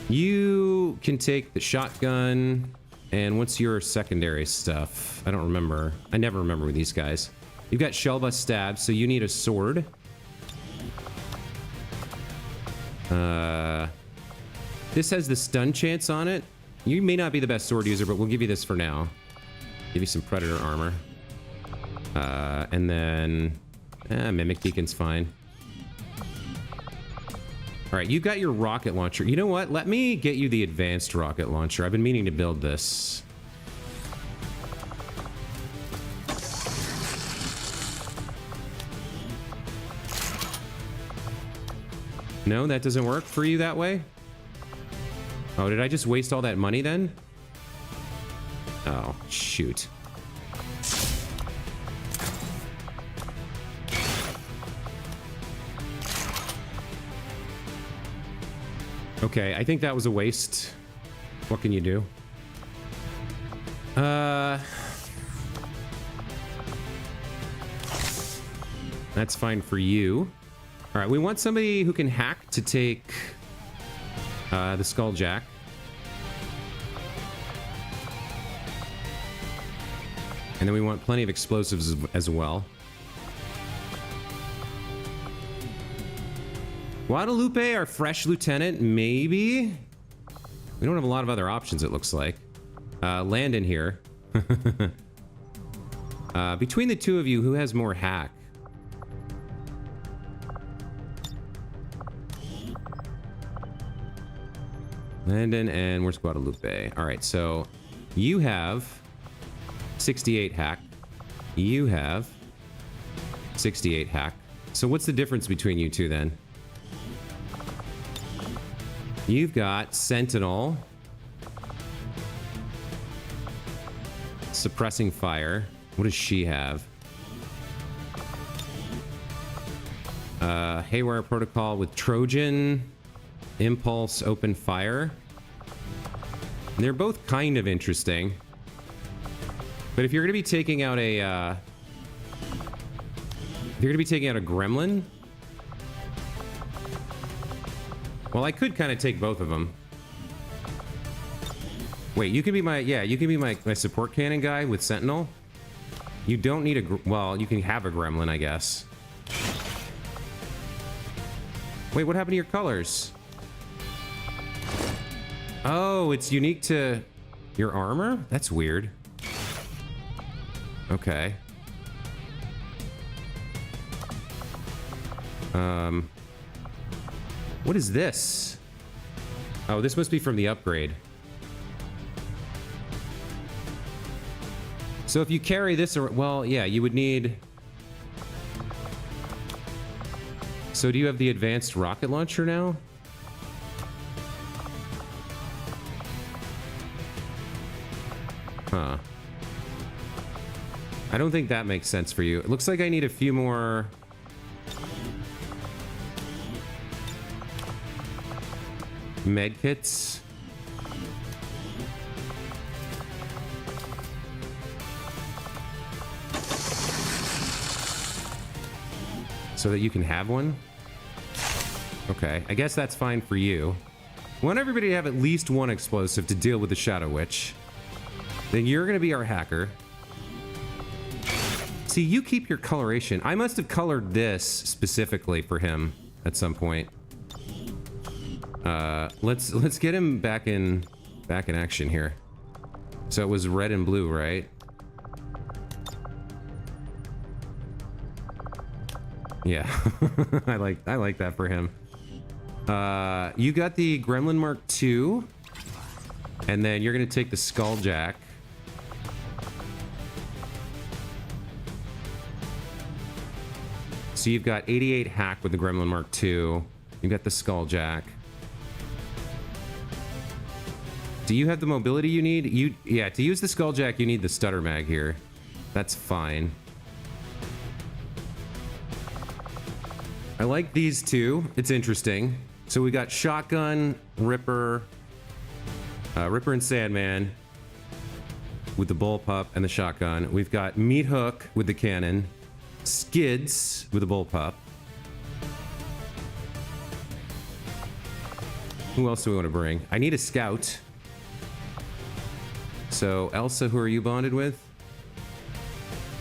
You can take the shotgun. And what's your secondary stuff? I don't remember. I never remember with these guys. You've got shell bust stabs, so you need a sword. This has the stun chance on it. You may not be the best sword user, but we'll give you this for now. Give you some predator armor. And then... Mimic Beacon's fine. Alright, you've got your rocket launcher. You know what? Let me get you the advanced rocket launcher. I've been meaning to build this. No, that doesn't work for you that way? Oh, did I just waste all that money then? Oh, shoot. Okay, I think that was a waste. What can you do? That's fine for you. All right, we want somebody who can hack to take the Skulljack. And then we want plenty of explosives as well. Guadalupe, our fresh lieutenant, maybe? We don't have a lot of other options, it looks like. Landon here. Between the two of you, who has more hack? Landon and where's Guadalupe? All right, so you have 68 hack. You have 68 hack. So what's the difference between you two then? You've got Sentinel. Suppressing fire. What does she have? Haywire Protocol with Trojan. Impulse, open fire. And they're both kind of interesting. But if you're going to be taking out a... if you're going to be taking out a gremlin... Well, I could kind of take both of them. Wait, you can be my... Yeah, you can be my support cannon guy with Sentinel. You don't need a... Well, you can have a gremlin, I guess. Wait, what happened to your colors? Oh, it's unique to your armor? That's weird. Okay. What is this? Oh, this must be from the upgrade. So if you carry this, or well, yeah, you would need... So do you have the advanced rocket launcher now? Huh. I don't think that makes sense for you. It looks like I need a few more... medkits. So that you can have one? Okay, I guess that's fine for you. We want everybody to have at least one explosive to deal with the Shadow Witch. Then you're gonna be our hacker. See, you keep your coloration. I must have colored this specifically for him at some point. Let's get him back in action here. So it was red and blue, right? Yeah, I like that for him. You got the Gremlin Mark II, and then you're gonna take the Skulljack. So you've got 88 hack with the Gremlin Mark II. You've got the Skulljack. Do you have the mobility you need? Yeah, to use the Skulljack, you need the Stutter Mag here. That's fine. I like these two. It's interesting. So we got Shotgun, Ripper, Ripper and Sandman with the Bullpup and the Shotgun. We've got Meat Hook with the cannon, Skids with the Bullpup. Who else do we want to bring? I need a Scout. So Elsa, who are you bonded with?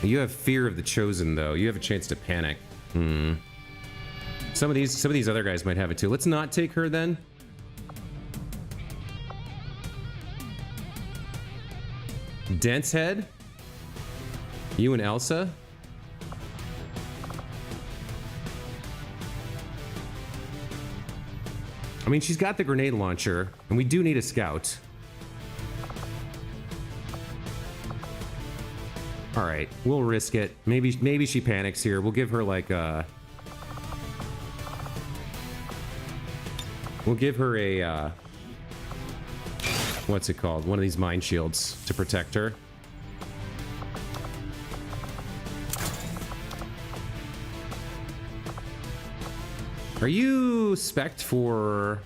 You have Fear of the Chosen, though. You have a chance to panic. Some of these other guys might have it too. Let's not take her then. Dense Head. You and Elsa. I mean, she's got the grenade launcher, and we do need a Scout. All right, we'll risk it. Maybe she panics here. We'll give her like a... We'll give her a, what's it called? One of these mine shields to protect her. Are you spec'd for...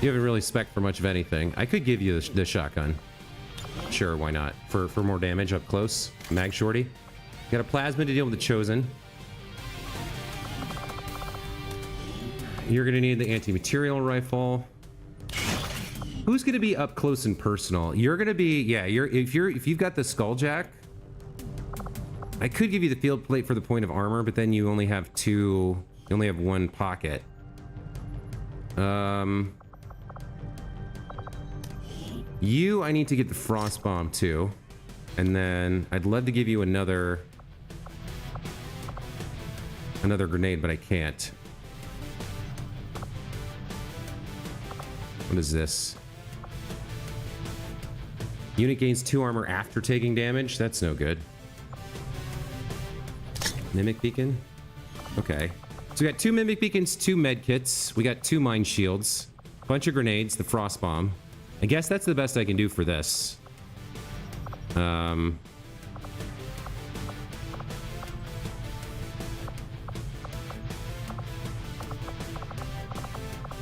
You haven't really spec'd for much of anything. I could give you the shotgun. Sure, why not? For more damage up close. Mag Shorty. Got a plasma to deal with the Chosen. You're gonna need the anti-material rifle. Who's gonna be up close and personal? You're gonna be, yeah. If you've got the Skulljack, I could give you the field plate for the point of armor, but then you only have two. You only have one pocket. You, I need to get the Frost Bomb too, and then I'd love to give you another grenade, but I can't. What is this? Unit gains 2 armor after taking damage. That's no good. Mimic Beacon. Okay. So we got 2 mimic beacons, 2 med kits. We got 2 mine shields, a bunch of grenades, the frost bomb. I guess that's the best I can do for this.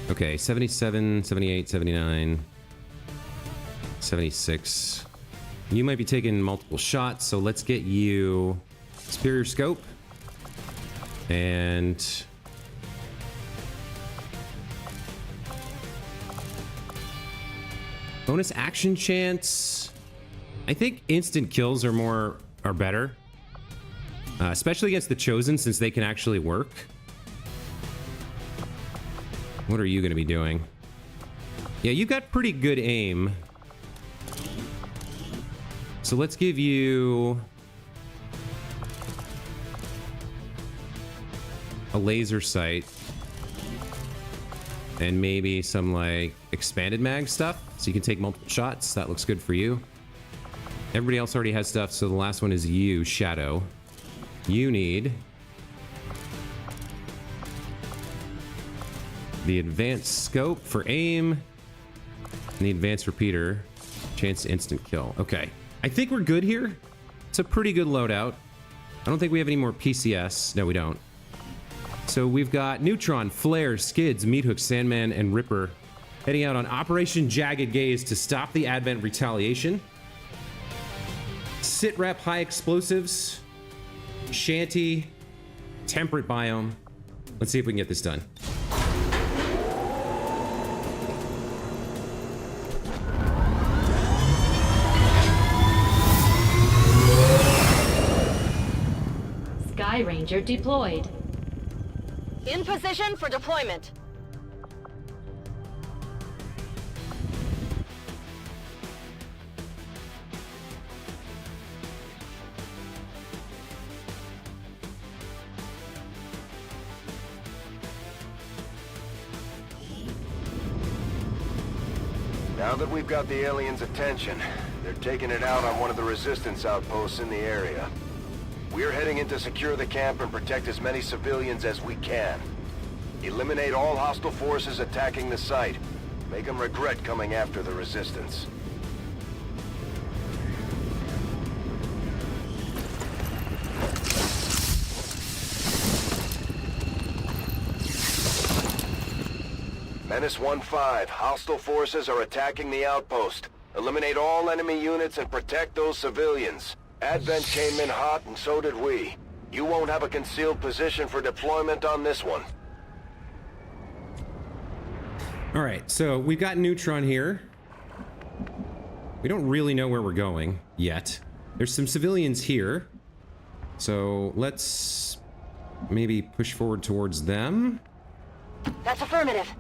Okay, 77, 78, 79, 76. You might be taking multiple shots, so let's get you superior scope. And bonus action chance. I think instant kills are better. Especially against the Chosen, since they can actually work. What are you going to be doing? Yeah, you've got pretty good aim. So let's give you a laser sight and maybe some like expanded mag stuff so you can take multiple shots. That looks good for you. Everybody else already has stuff, so the last one is you, Shadow. You need the advanced scope for aim and the advanced repeater, chance to instant kill. Okay, I think we're good here. It's a pretty good loadout. I don't think we have any more PCS. No, we don't. So we've got Neutron, Flare, Skids, Meathook, Sandman, and Ripper heading out on Operation Jagged Gaze to stop the Advent retaliation. Sit rep high explosives, shanty, temperate biome. Let's see if we can get this done. Sky Ranger deployed. In position for deployment. Now that we've got the aliens' attention, they're taking it out on one of the resistance outposts in the area. We're heading in to secure the camp and protect as many civilians as we can. Eliminate all hostile forces attacking the site. Make them regret coming after the resistance. Menace 1-5, hostile forces are attacking the outpost. Eliminate all enemy units and protect those civilians. Advent came in hot and so did we. You won't have a concealed position for deployment on this one. All right, so we've got Neutron here. We don't really know where we're going yet. There's some civilians here. So let's maybe push forward towards them. That's affirmative.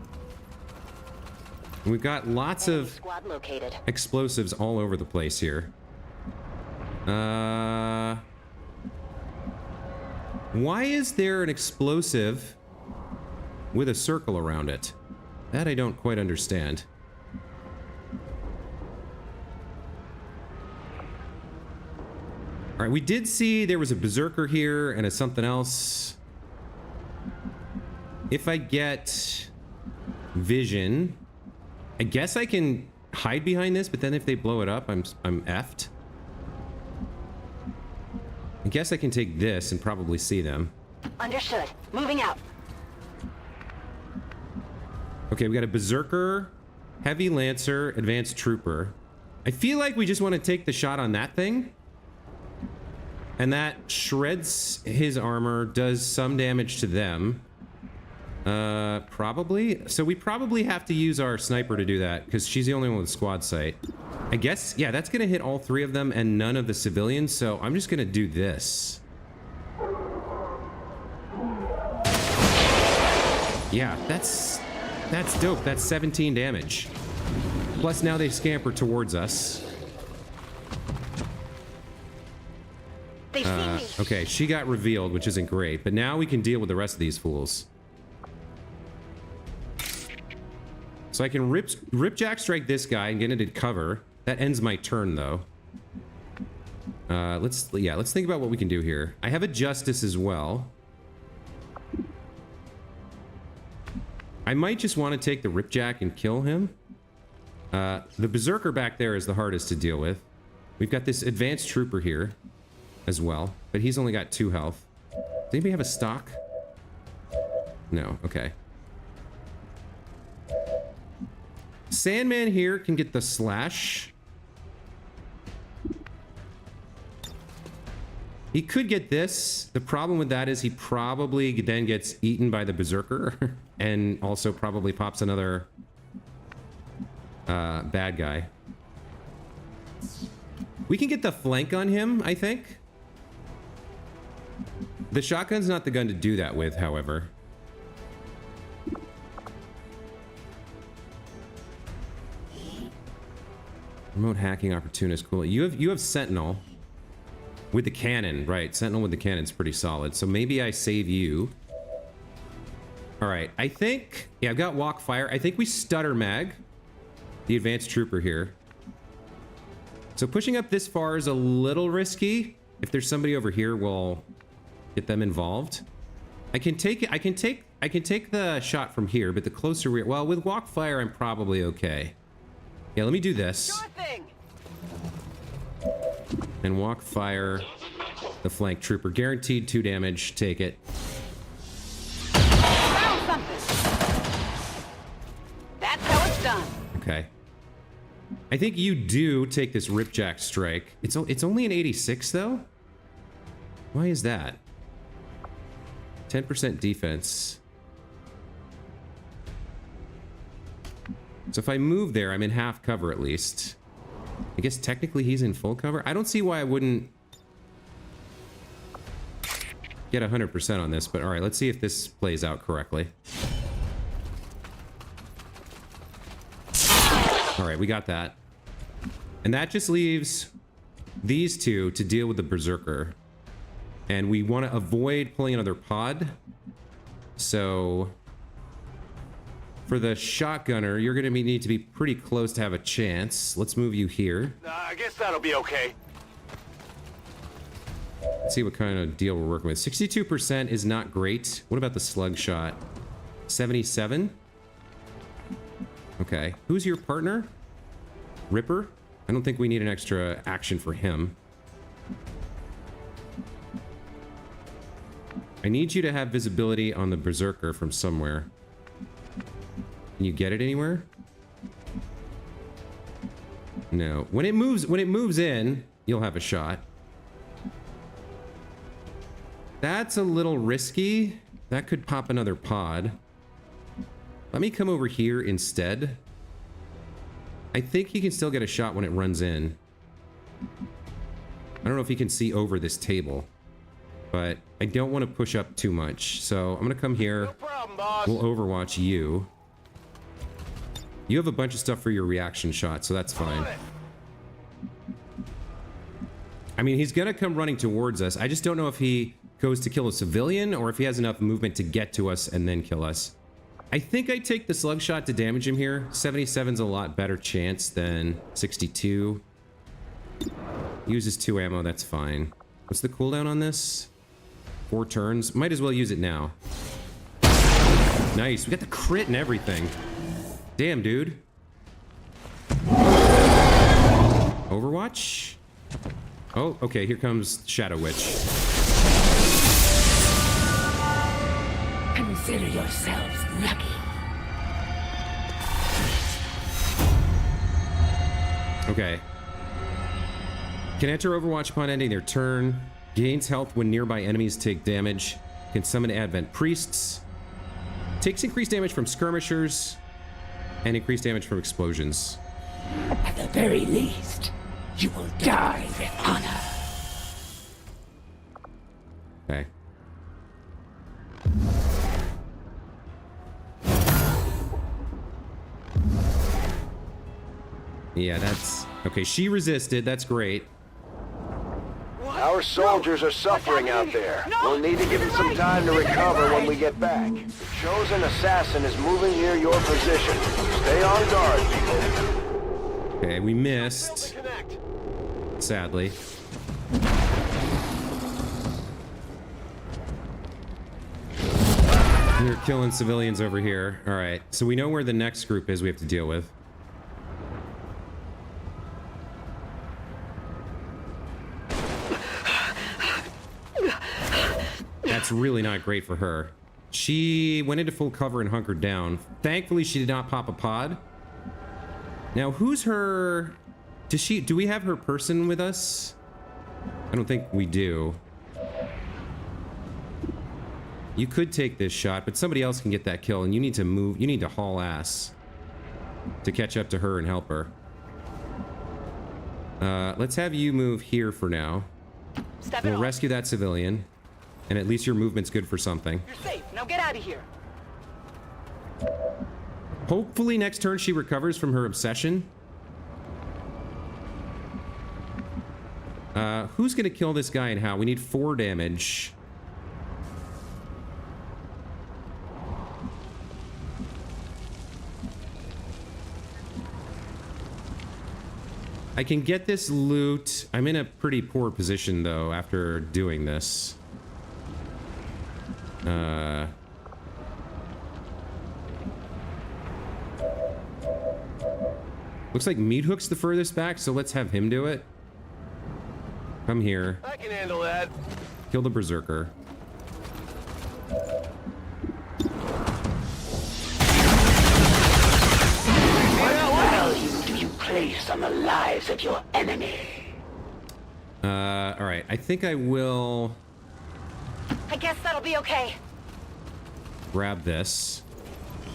We've got lots of Squad located. explosives all over the place here. Why is there an explosive with a circle around it? That I don't quite understand. All right, we did see there was a berserker here and a something else. If I get vision, I guess I can hide behind this, but then if they blow it up, I'm effed. I guess I can take this and probably see them. Understood. Moving out. Okay, we got a berserker, heavy lancer, advanced trooper. I feel like we just want to take the shot on that thing. And that shreds his armor, does some damage to them. Probably. So we probably have to use our sniper to do that, because she's the only one with squad sight. I guess, yeah, that's going to hit all 3 of them and none of the civilians, so I'm just going to do this. Yeah, that's dope. That's 17 damage. Plus now they scamper towards us. They've seen me. Okay, she got revealed, which isn't great, but now we can deal with the rest of these fools. So I can ripjack strike this guy and get into cover. That ends my turn, though. Let's think about what we can do here. I have a justice as well. I might just want to take the Ripjack and kill him. The Berserker back there is the hardest to deal with. We've got this advanced trooper here as well, but he's only got 2 health. Does anybody have a stock? No, okay. Sandman here can get the slash. He could get this. The problem with that is he probably then gets eaten by the Berserker and also probably pops another bad guy. We can get the flank on him, I think. The shotgun's not the gun to do that with, however. Remote hacking opportunist, cool. You have Sentinel with the cannon, right? Sentinel with the cannon's pretty solid. So maybe I save you. All right, I think, yeah, I've got walk fire. I think we stutter mag the advanced trooper here. So pushing up this far is a little risky. If there's somebody over here, we'll get them involved. I can take the shot from here, but the closer we, well, with walk fire, I'm probably okay. Yeah, let me do this. Sure thing. And walk fire the flank trooper. Guaranteed 2 damage. Take it. Found something. That's how it's done. Okay. I think you do take this Ripjack strike. It's only an 86 though. Why is that? 10% defense. So if I move there, I'm in half cover at least. I guess technically he's in full cover. I don't see why I wouldn't get 100% on this, but all right, let's see if this plays out correctly. All right, we got that. And that just leaves these two to deal with the Berserker. And we want to avoid pulling another pod. So for the shotgunner, you're going to need to be pretty close to have a chance. Let's move you here. I guess that'll be okay. Let's see what kind of deal we're working with. 62% is not great. What about the slug shot? 77? Okay. Who's your partner? Ripper? I don't think we need an extra action for him. I need you to have visibility on the Berserker from somewhere. Can you get it anywhere? No. When it moves in, you'll have a shot. That's a little risky. That could pop another pod. Let me come over here instead. I think he can still get a shot when it runs in. I don't know if he can see over this table, but I don't want to push up too much. So I'm gonna come here. No problem, boss. We'll overwatch you. You have a bunch of stuff for your reaction shot, so that's fine. I mean, he's gonna come running towards us. I just don't know if he goes to kill a civilian or if he has enough movement to get to us and then kill us. I think I take the slug shot to damage him here. 77's a lot better chance than 62. Uses 2 ammo, that's fine. What's the cooldown on this? 4 turns. Might as well use it now. Nice, we got the crit and everything. Damn, dude. Overwatch? Oh, okay, here comes Shadow Witch. Consider yourselves lucky. Okay. Can enter Overwatch upon ending their turn. Gains health when nearby enemies take damage. Can summon Advent Priests. Takes increased damage from skirmishers. And increased damage from explosions. At the very least, you will die with honor. Okay. Yeah, that's... Okay, she resisted. That's great. Our soldiers are suffering out there. We'll need to give them some time to recover when we get back. The chosen assassin is moving near your position. Stay on guard, people. Okay, we missed. Sadly. They're killing civilians over here. All right, so we know where the next group is we have to deal with. That's really not great for her. She went into full cover and hunkered down. Thankfully, she did not pop a pod. Now, who's her... Do we have her person with us? I don't think we do. You could take this shot, but somebody else can get that kill, and you need to move. You need to haul ass to catch up to her and help her. Let's have you move here for now. We'll rescue that civilian, and at least your movement's good for something. You're safe. Now get out of here. Hopefully next turn she recovers from her obsession. Who's gonna kill this guy and how? We need 4 damage. I can get this loot. I'm in a pretty poor position though after doing this. Looks like Meat Hook's the furthest back, so let's have him do it. Come here. I can handle that. Kill the Berserker. What value do you place on the lives of your enemy? All right. I think I will I guess that'll be okay. grab this.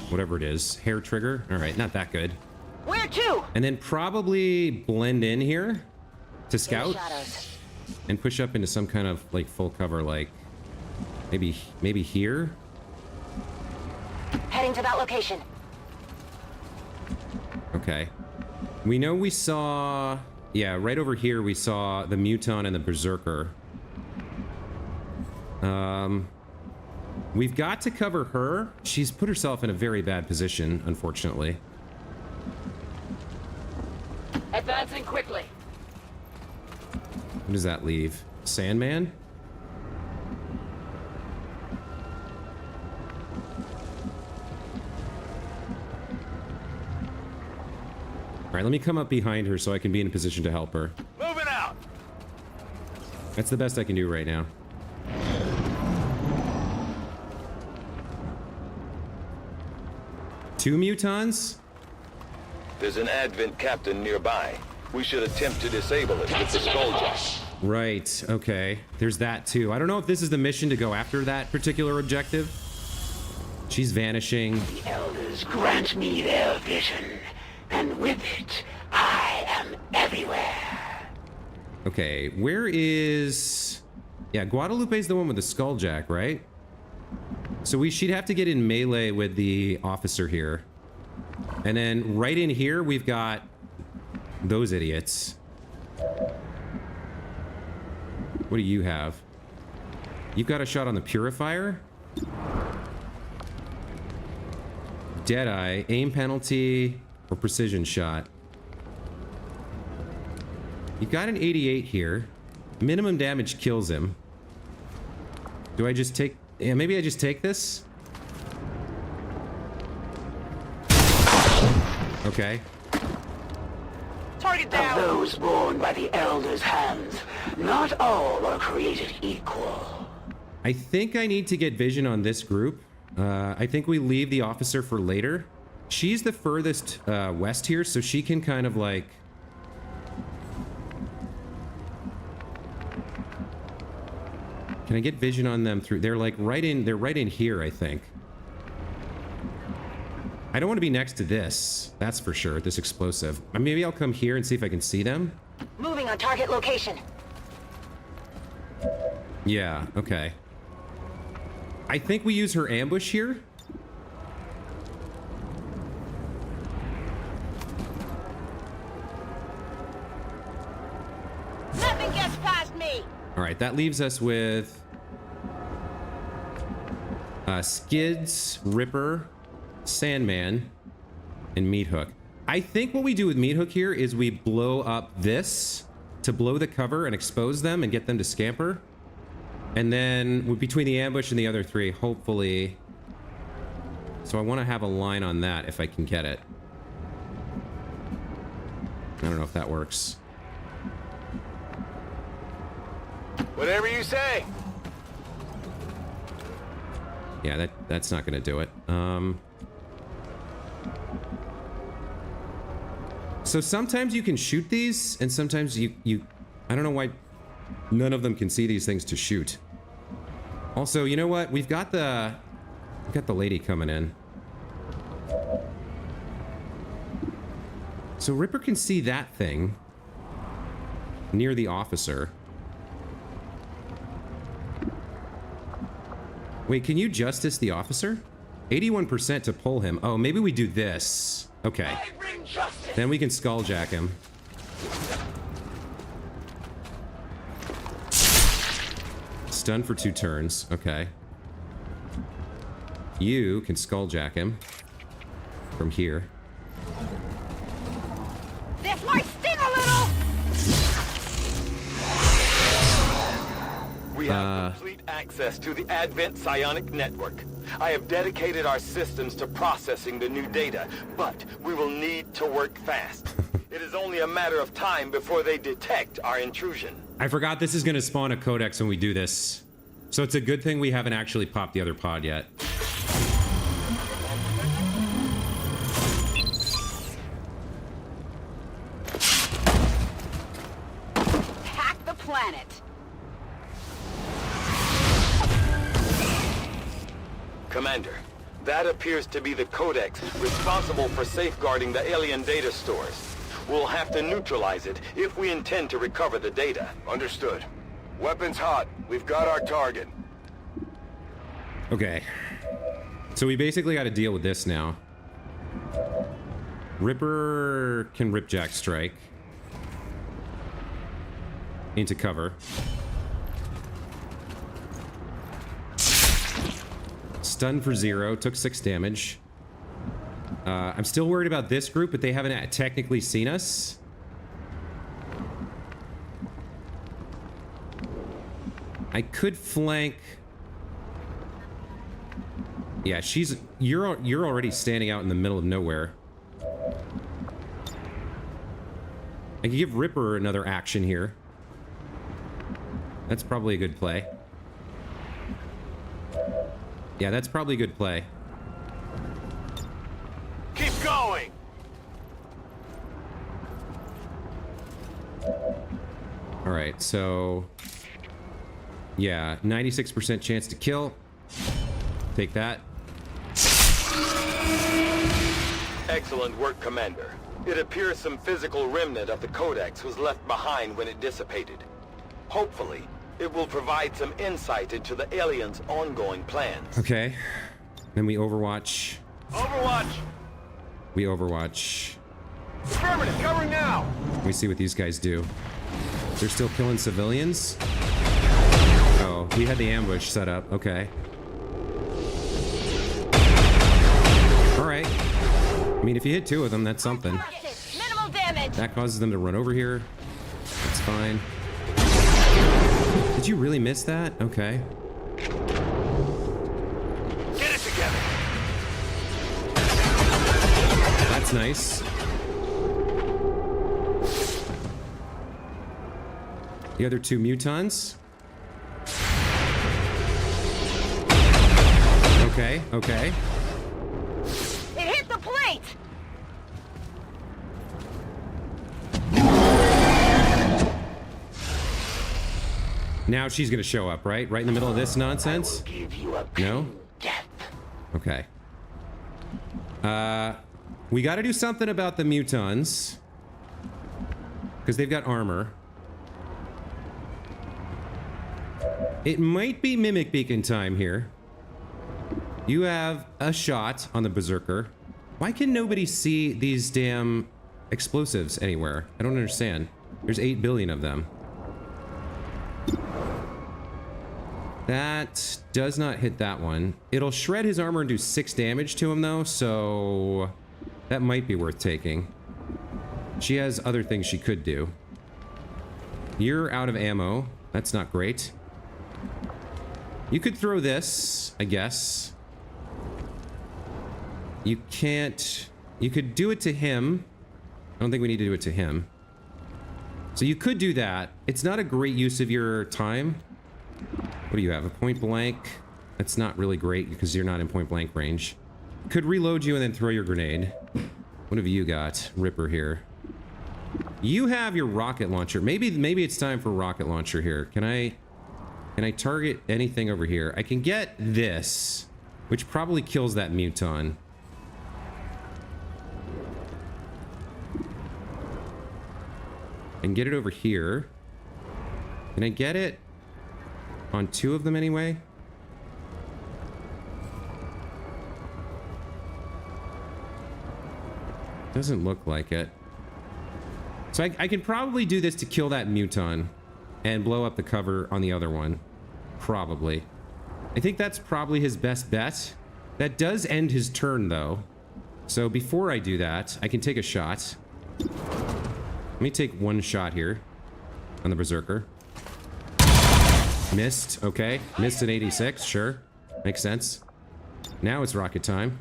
Whatever it is. Hair trigger. All right. Not that good. Where to? And then probably blend in here to scout Shadows. and push up into some kind of like full cover, like maybe here. Heading to that location. Okay. We know we saw, yeah, right over here we saw the Muton and the Berserker. We've got to cover her. She's put herself in a very bad position, unfortunately. Advancing quickly. What does that leave? Sandman? All right, let me come up behind her so I can be in a position to help her. Moving out. That's the best I can do right now. Two mutons? There's an Advent captain nearby. We should attempt to disable it with the Skulljack. Right, okay. There's that too. I don't know if this is the mission to go after that particular objective. She's vanishing. The elders grant me their vision, and with it, I am everywhere. Okay, where is... Yeah, Guadalupe's the one with the Skulljack, right? So she'd have to get in melee with the officer here. And then right in here, we've got those idiots. What do you have? You've got a shot on the Purifier? Deadeye, aim penalty, or precision shot. You've got an 88 here. Minimum damage kills him. Do I just take... Yeah, maybe I just take this? Okay. Target Of down. those born by the elders' hands, not all are created equal. I think I need to get vision on this group. I think we leave the officer for later. She's the furthest west here, so she can kind of like... Can I get vision on them through... They're like right in... They're right in here, I think. I don't want to be next to this. That's for sure, this explosive. Maybe I'll come here and see if I can see them. Moving on target location. Yeah, okay. I think we use her ambush here. Nothing gets past me. All right, that leaves us with Skids, Ripper, Sandman, and Meat Hook. I think what we do with Meat Hook here is we blow up this to blow the cover and expose them and get them to scamper. And then between the ambush and the other three, hopefully So I want to have a line on that if I can get it. I don't know if that works. Whatever you say. Yeah, that's not going to do it. So sometimes you can shoot these, and sometimes you I don't know why none of them can see these things to shoot. Also, you know what? We've got the lady coming in. So Ripper can see that thing near the officer. Wait, can you justice the officer? 81% to pull him. Oh, maybe we do this. Okay. Then we can skulljack him. Stun for 2 turns. Okay. You can skulljack him from here. This might sting a little! We have complete access to the Advent Psionic Network. I have dedicated our systems to processing the new data, but we will need to work fast. It is only a matter of time before they detect our intrusion. I forgot this is going to spawn a codex when we do this. So it's a good thing we haven't actually popped the other pod yet. Hack the planet! Commander, that appears to be the Codex responsible for safeguarding the alien data stores. We'll have to neutralize it if we intend to recover the data. Understood. Weapons hot. We've got our target. Okay. So we basically got to deal with this now. Ripper can ripjack strike into cover. Stun for 0, took 6 damage. I'm still worried about this group, but they haven't technically seen us. I could flank. Yeah, you're already standing out in the middle of nowhere. I could give Ripper another action here. That's probably a good play. Yeah, that's probably a good play. Keep going! All right, so... yeah, 96% chance to kill. Take that. Excellent work, Commander. It appears some physical remnant of the Codex was left behind when it dissipated. Hopefully, it will provide some insight into the aliens' ongoing plans. Okay. Then we Overwatch. Overwatch! We Overwatch. Affirmative, covering now! We see what these guys do. They're still killing civilians? Oh, we had the ambush set up. Okay. Alright. I mean, if you hit 2 of them, that's something. Minimal damage! That causes them to run over here. That's fine. Did you really miss that? Okay. Get it together! That's nice. The other 2 mutons. Okay, okay. It hit the plate! Now she's gonna show up, right? Right in the middle of this nonsense? Give you a No? death. Okay. We gotta do something about the mutons. Because they've got armor. It might be Mimic Beacon time here. You have a shot on the Berserker. Why can nobody see these damn explosives anywhere? I don't understand. There's 8 billion of them. That does not hit that one. It'll shred his armor and do 6 damage to him, though, so that might be worth taking. She has other things she could do. You're out of ammo. That's not great. You could throw this, I guess. You can't... You could do it to him. I don't think we need to do it to him. So you could do that. It's not a great use of your time. What do you have? A point blank? That's not really great because you're not in point blank range. Could reload you and then throw your grenade. What have you got? Ripper here. You have your rocket launcher. Maybe it's time for rocket launcher here. Can I target anything over here? I can get this, which probably kills that muton. And get it over here. Can I get it on 2 of them anyway? Doesn't look like it. So I can probably do this to kill that muton and blow up the cover on the other one. Probably. I think that's probably his best bet. That does end his turn though. So before I do that, I can take a shot. Let me take 1 shot here on the Berserker. Missed, okay. Missed an 86, sure. Makes sense. Now it's rocket time.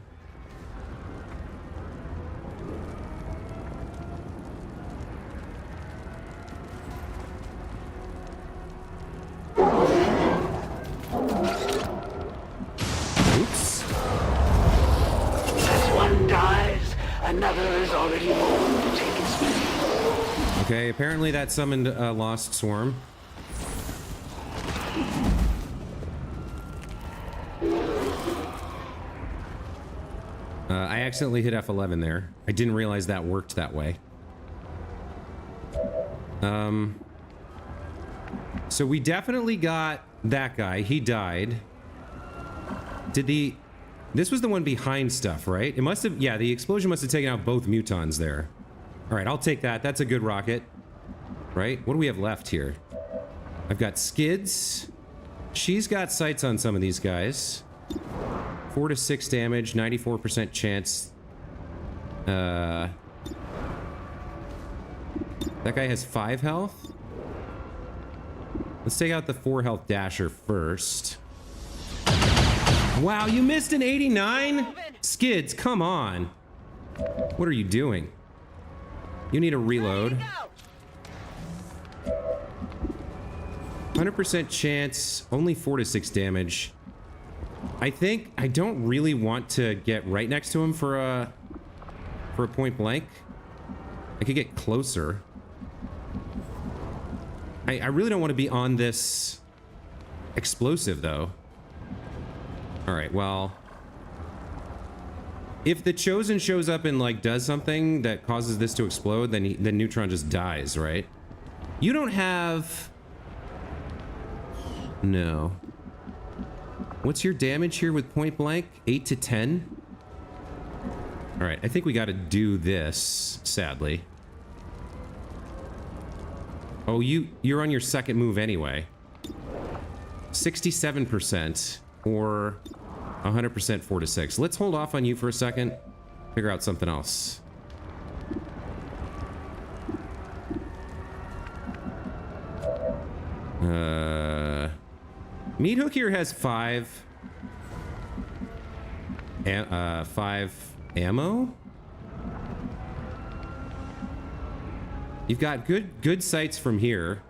Oops. As one dies, another is already born to take its place. Okay, apparently that summoned a Lost Swarm. I accidentally hit F11 there. I didn't realize that worked that way. So we definitely got that guy. He died. This was the one behind stuff, right? It must have, yeah, the explosion must have taken out both mutons there. All right, I'll take that. That's a good rocket. Right? What do we have left here? I've got skids. She's got sights on some of these guys. 4 to 6 damage, 94% chance. That guy has 5 health. Let's take out the 4 health dasher first. Wow, you missed an 89? Skids, come on. What are you doing? You need a reload. 100% chance, only 4 to 6 damage. I think I don't really want to get right next to him for a point blank. I could get closer. I really don't want to be on this explosive though. All right, well, if the Chosen shows up and like does something that causes this to explode, then Neutron just dies, right? You don't have... No. What's your damage here with point blank? 8 to 10? All right, I think we got to do this, sadly. Oh, you're on your second move anyway. 67% or 100% 4 to 6. Let's hold off on you for a second. Figure out something else. Meat Hook here has 5 ammo. You've got good sights from here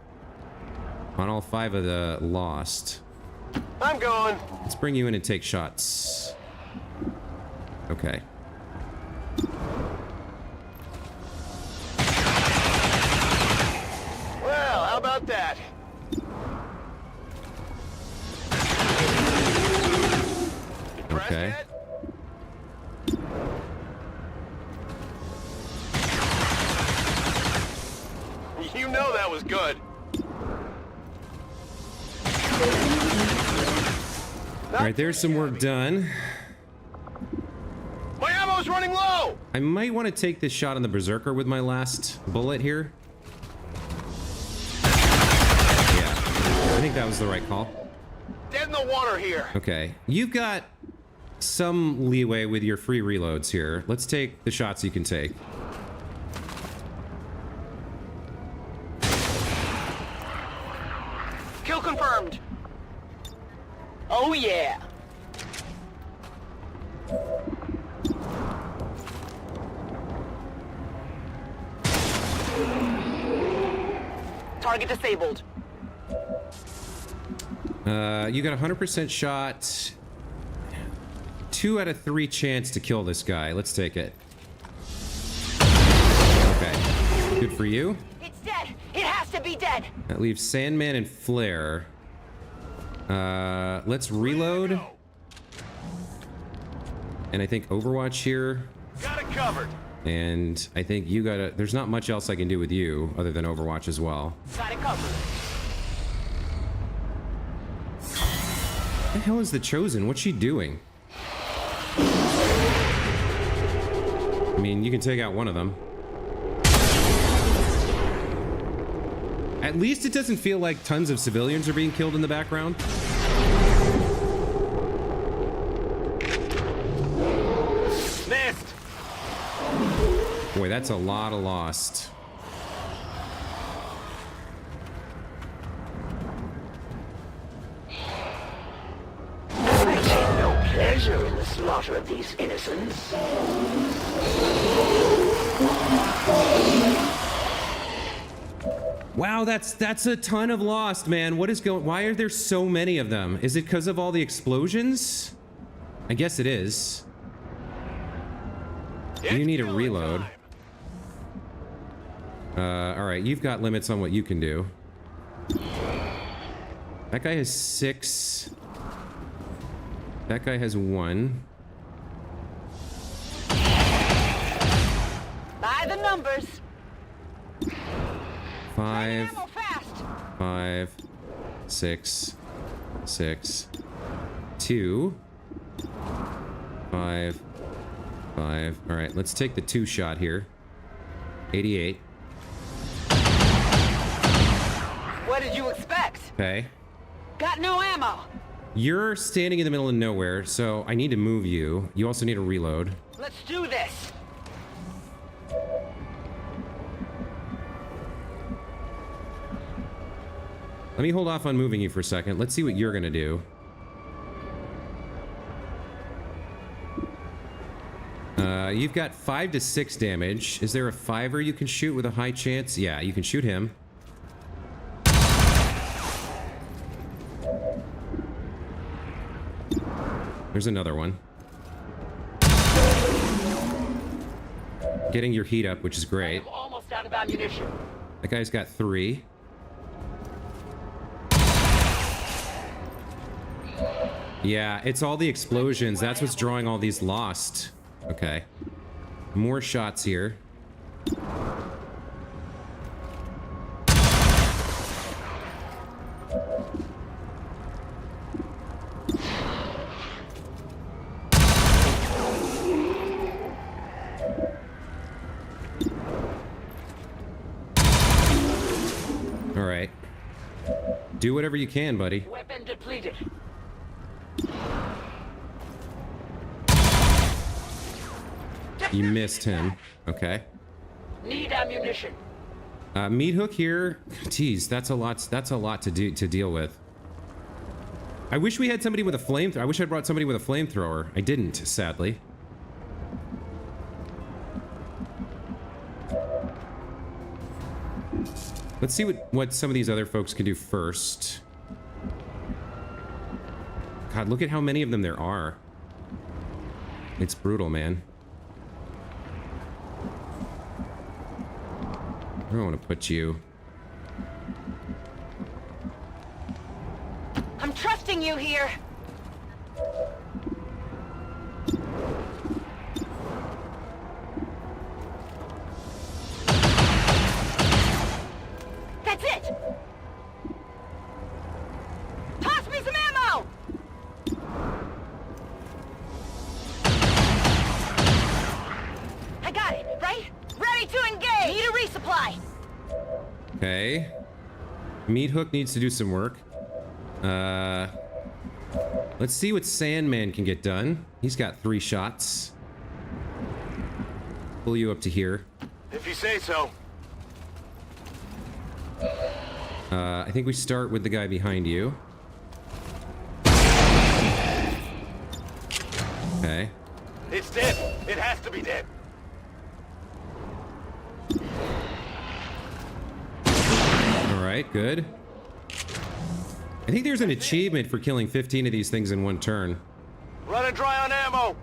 on all 5 of the Lost. I'm going. Let's bring you in and take shots. Okay. Well, how about that? Okay. You know that was good. All right, there's some work done. My ammo's running low. I might want to take this shot on the Berserker with my last bullet here. Yeah, I think that was the right call. Dead in the water here. Okay, you've got some leeway with your free reloads here. Let's take the shots you can take. Kill confirmed. Oh yeah. Target disabled. You got a 100% shot. 2 out of 3 chance to kill this guy. Let's take it. Okay. Good for you. It's dead. It has to be dead. That leaves Sandman and Flare. Let's reload. And I think Overwatch here. Got it covered. And I think you gotta... There's not much else I can do with you other than Overwatch as well. Got it covered. What the hell is the Chosen? What's she doing? I mean, you can take out one of them. At least it doesn't feel like tons of civilians are being killed in the background. Missed. Boy, that's a lot of lost. I take no pleasure in the slaughter of these innocents. Wow, that's a ton of lost, man. What is going... Why are there so many of them? Is it because of all the explosions? I guess it is. You need a reload. Alright, you've got limits on what you can do. That guy has 6. That guy has 1. By the numbers. 5, Ammo fast. 5, 6, 6, 2, 5, 5. All right, let's take the 2 shot here. 88. What did you expect? Okay. Got no ammo. You're standing in the middle of nowhere, so I need to move you. You also need a reload. Let's do this. Let me hold off on moving you for a second. Let's see what you're gonna do. You've got 5 to 6 damage. Is there a 5er you can shoot with a high chance? Yeah, you can shoot him. There's another one. Getting your heat up, which is great. I'm almost out of ammunition. That guy's got 3. Yeah, it's all the explosions. That's what's drawing all these lost. Okay. More shots here. All right. Do whatever you can, buddy. Weapon depleted. You missed him. Okay. Need ammunition. Meat hook here. Geez, that's a lot to deal with. I wish we had somebody with a flamethrower. I wish I brought somebody with a flamethrower. I didn't, sadly. Let's see what some of these other folks can do first. God, look at how many of them there are. It's brutal, man. I don't want to put you. I'm trusting you here. That's it. Toss me some ammo. I got it, right? Ready to engage. Need a resupply. Okay. Meat hook needs to do some work. Let's see what Sandman can get done. He's got 3 shots. Pull you up to here. If you say so. I think we start with the guy behind you. Okay. It's dead. It has to be dead. All All right, good. I think there's an achievement for killing 15 of these things in one turn. Running dry on ammo.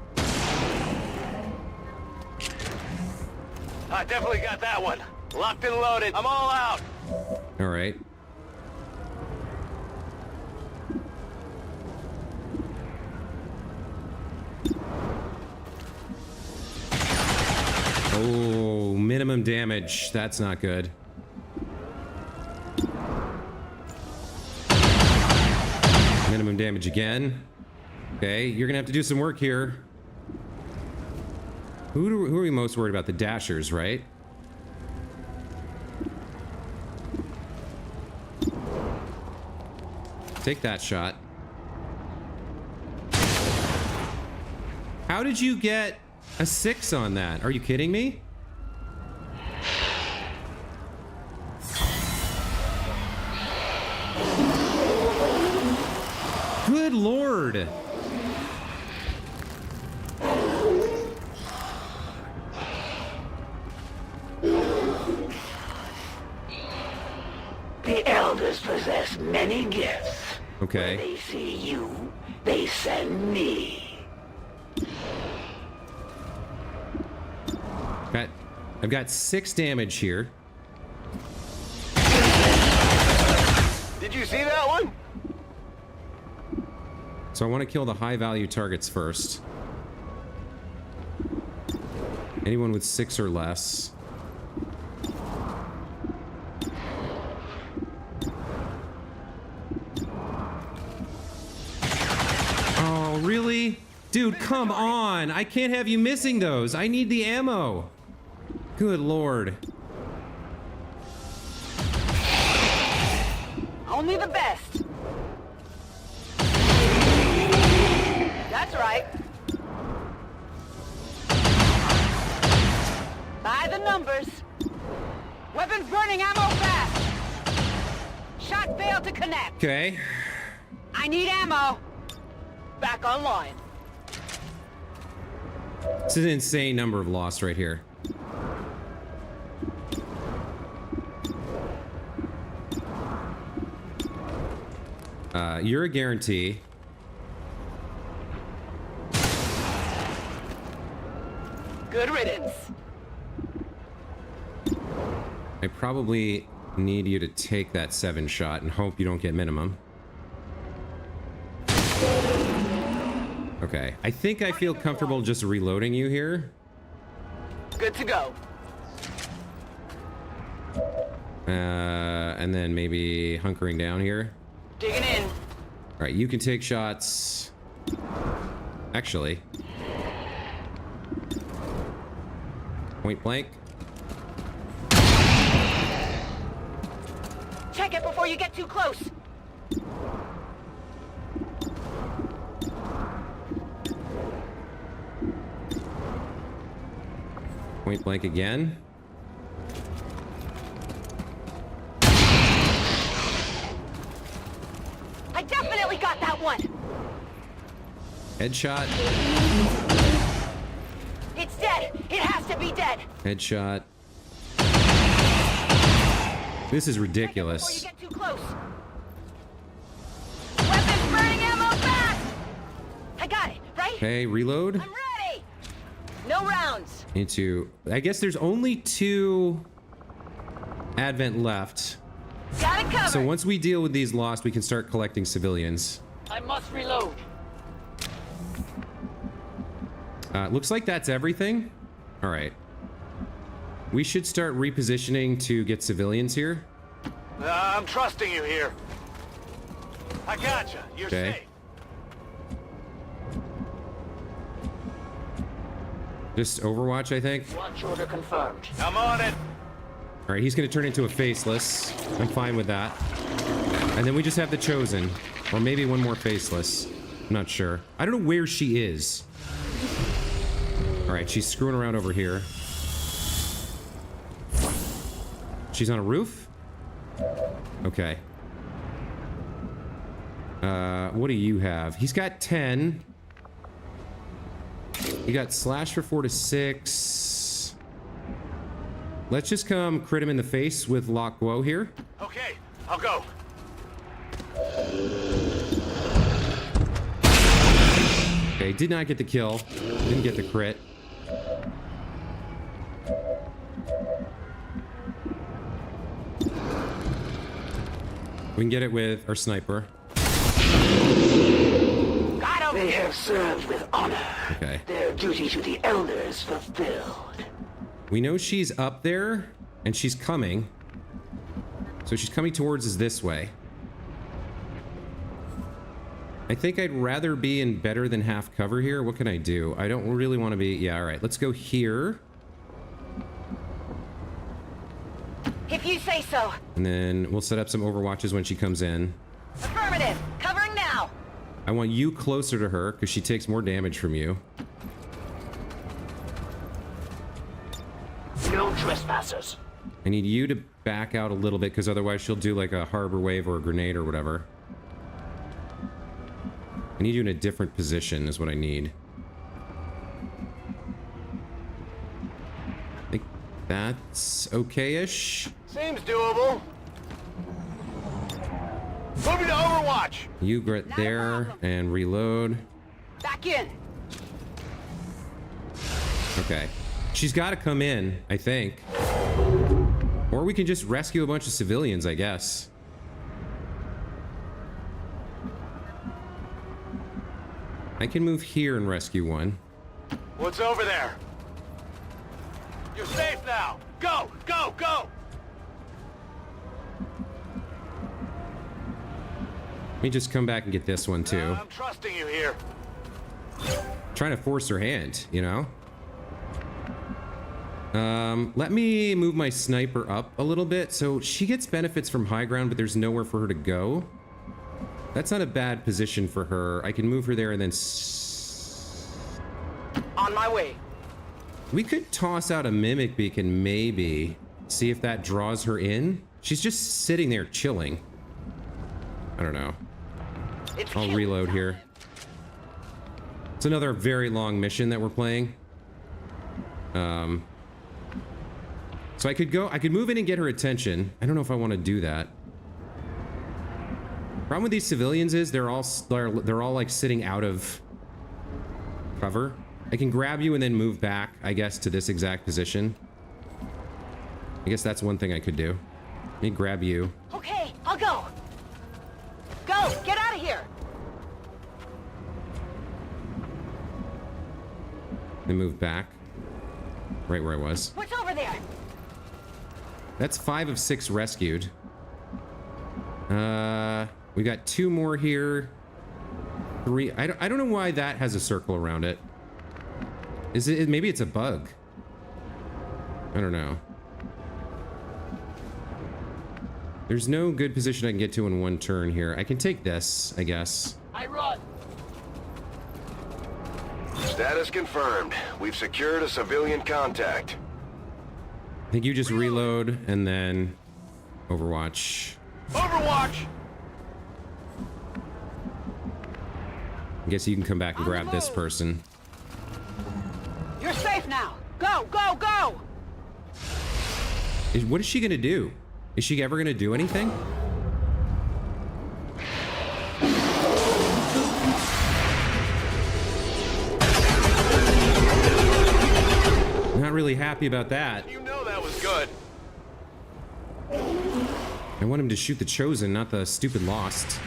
I definitely got that one. Locked and loaded. I'm all out. All right. Oh, minimum damage. That's not good. Minimum damage again. Okay, you're gonna have to do some work here. Who are we most worried about? The Dashers, right? Take that shot. How did you get a 6 on that? Are you kidding me? Good Lord. The elders possess many gifts. Okay. When they see you, they send me. I've got 6 damage here. Did you see that one? So I want to kill the high value targets first. Anyone with 6 or less. Oh, really? Dude, come on. I can't have you missing those. I need the ammo. Good Lord. Only the best. That's right. By the numbers. Weapons burning ammo fast. Shot failed to connect. Okay. I need ammo. Back online. This is an insane number of lost right here. You're a guarantee. Good riddance. I probably need you to take that 7 shot and hope you don't get minimum. Okay, I think I feel comfortable just reloading you here. Good to go. And then maybe hunkering down here. Digging in. All right, you can take shots. Actually. Point blank. Check it before you get too close. Point blank again. I definitely got that one. Headshot. It's dead. It has to be dead. Headshot. This is ridiculous. Before you get too close. Weapons burning ammo fast. I got it, right? Okay, reload. I'm ready. No rounds. I guess there's only 2 Advent left. Got it covered. So once we deal with these lost, we can start collecting civilians. I must reload. Looks like that's everything. All right. We should start repositioning to get civilians here. I'm trusting you here. I gotcha. You're safe. Just Overwatch, I think. Watch order confirmed. I'm on it. All right, he's going to turn into a faceless. I'm fine with that. And then we just have the Chosen. Or maybe one more faceless. I'm not sure. I don't know where she is. All right, she's screwing around over here. She's on a roof? Okay. What do you have? He's got 10. You got slash for 4 to 6. Let's just come crit him in the face with Lock Guo here. Okay, I'll go. Okay, did not get the kill. Didn't get the crit. We can get it with our sniper. They have served with honor. Okay. Their duty to the elders fulfilled. We know she's up there, and she's coming. So she's coming towards us this way. I think I'd rather be in better than half cover here. What can I do? I don't really want to be... Yeah, all right. Let's go here. If you say so. And then we'll set up some overwatches when she comes in. Affirmative. Covering now. I want you closer to her because she takes more damage from you. No trespassers. I need you to back out a little bit because otherwise she'll do like a harbor wave or a grenade or whatever. I need you in a different position is what I need. I think that's okay-ish. Seems doable. Moving to Overwatch. You get there and reload. Back in. Okay. She's got to come in, I think. Or we can just rescue a bunch of civilians, I guess. I can move here and rescue one. What's over there? You're safe now. Go, go, go. Let me just come back and get this one too. I'm trusting you here. Trying to force her hand, you know? Let me move my sniper up a little bit so she gets benefits from high ground, but there's nowhere for her to go. That's not a bad position for her. I can move her there and then... On my way. We could toss out a mimic beacon, maybe. See if that draws her in. She's just sitting there chilling. I don't know. I'll reload here. It's another very long mission that we're playing. So I could move in and get her attention. I don't know if I want to do that. Problem with these civilians is they're all like sitting out of cover. I can grab you and then move back, I guess, to this exact position. I guess that's one thing I could do. Let me grab you. Okay, I'll go. Go, get out of here. Then move back. Right where I was. What's over there? That's 5 of 6 rescued. We got 2 more here. 3. I don't know why that has a circle around it. Is it? Maybe it's a bug. I don't know. There's no good position I can get to in one turn here. I can take this, I guess. I run. Status confirmed. We've secured a civilian contact. I think you just reload and then Overwatch. Overwatch! I guess you can come back and grab this person. You're safe now. Go, go, go! What is she gonna do? Is she ever gonna do anything? Not really happy about that. You know that was good. I want him to shoot the Chosen, not the stupid Lost.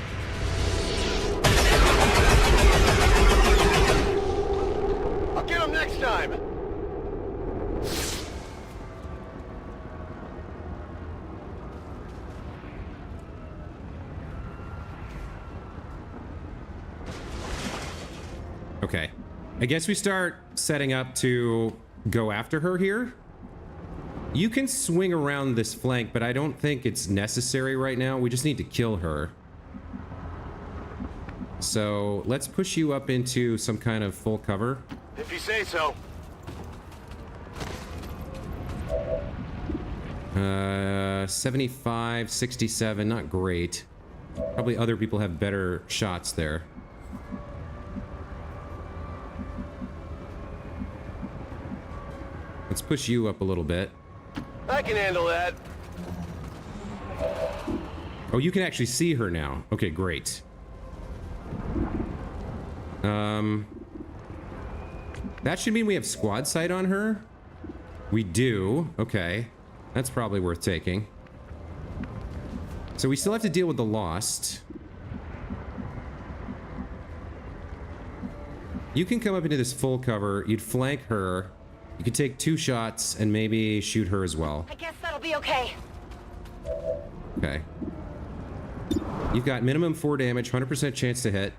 I'll get him next time. Okay. I guess we start setting up to go after her here. You can swing around this flank, but I don't think it's necessary right now. We just need to kill her. So let's push you up into some kind of full cover. If you say so. 75, 67, not great. Probably other people have better shots there. Let's push you up a little bit. I can handle that. Oh, you can actually see her now. Okay, great. That should mean we have squad sight on her. We do. Okay. That's probably worth taking. So we still have to deal with the Lost. You can come up into this full cover. You'd flank her. You could take 2 shots and maybe shoot her as well. I guess that'll be okay. Okay. You've got minimum 4 damage, 100% chance to hit.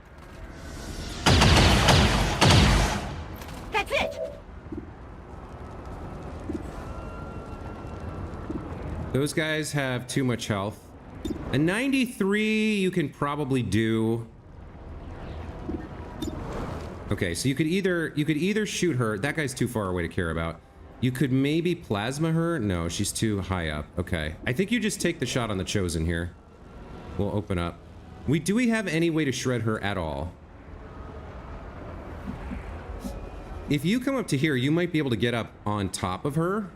That's it! Those guys have too much health. A 93 you can probably do. Okay, so you could either shoot her. That guy's too far away to care about. You could maybe plasma her. No, she's too high up. Okay. I think you just take the shot on the Chosen here. We'll open up. Do we have any way to shred her at all? If you come up to here, you might be able to get up on top of her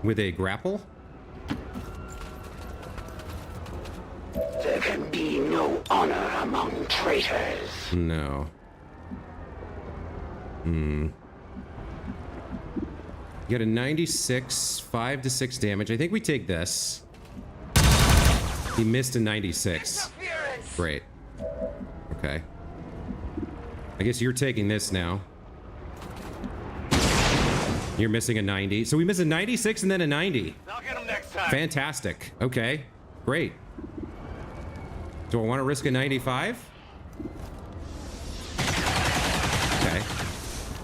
with a grapple. There can be no honor among traitors. No. You got a 96, 5 to 6 damage. I think we take this. He missed a 96. Great. Okay. I guess you're taking this now. You're missing a 90. So we miss a 96 and then a 90. I'll get him next time. Fantastic. Okay. Great. Do I want to risk a 95? Okay.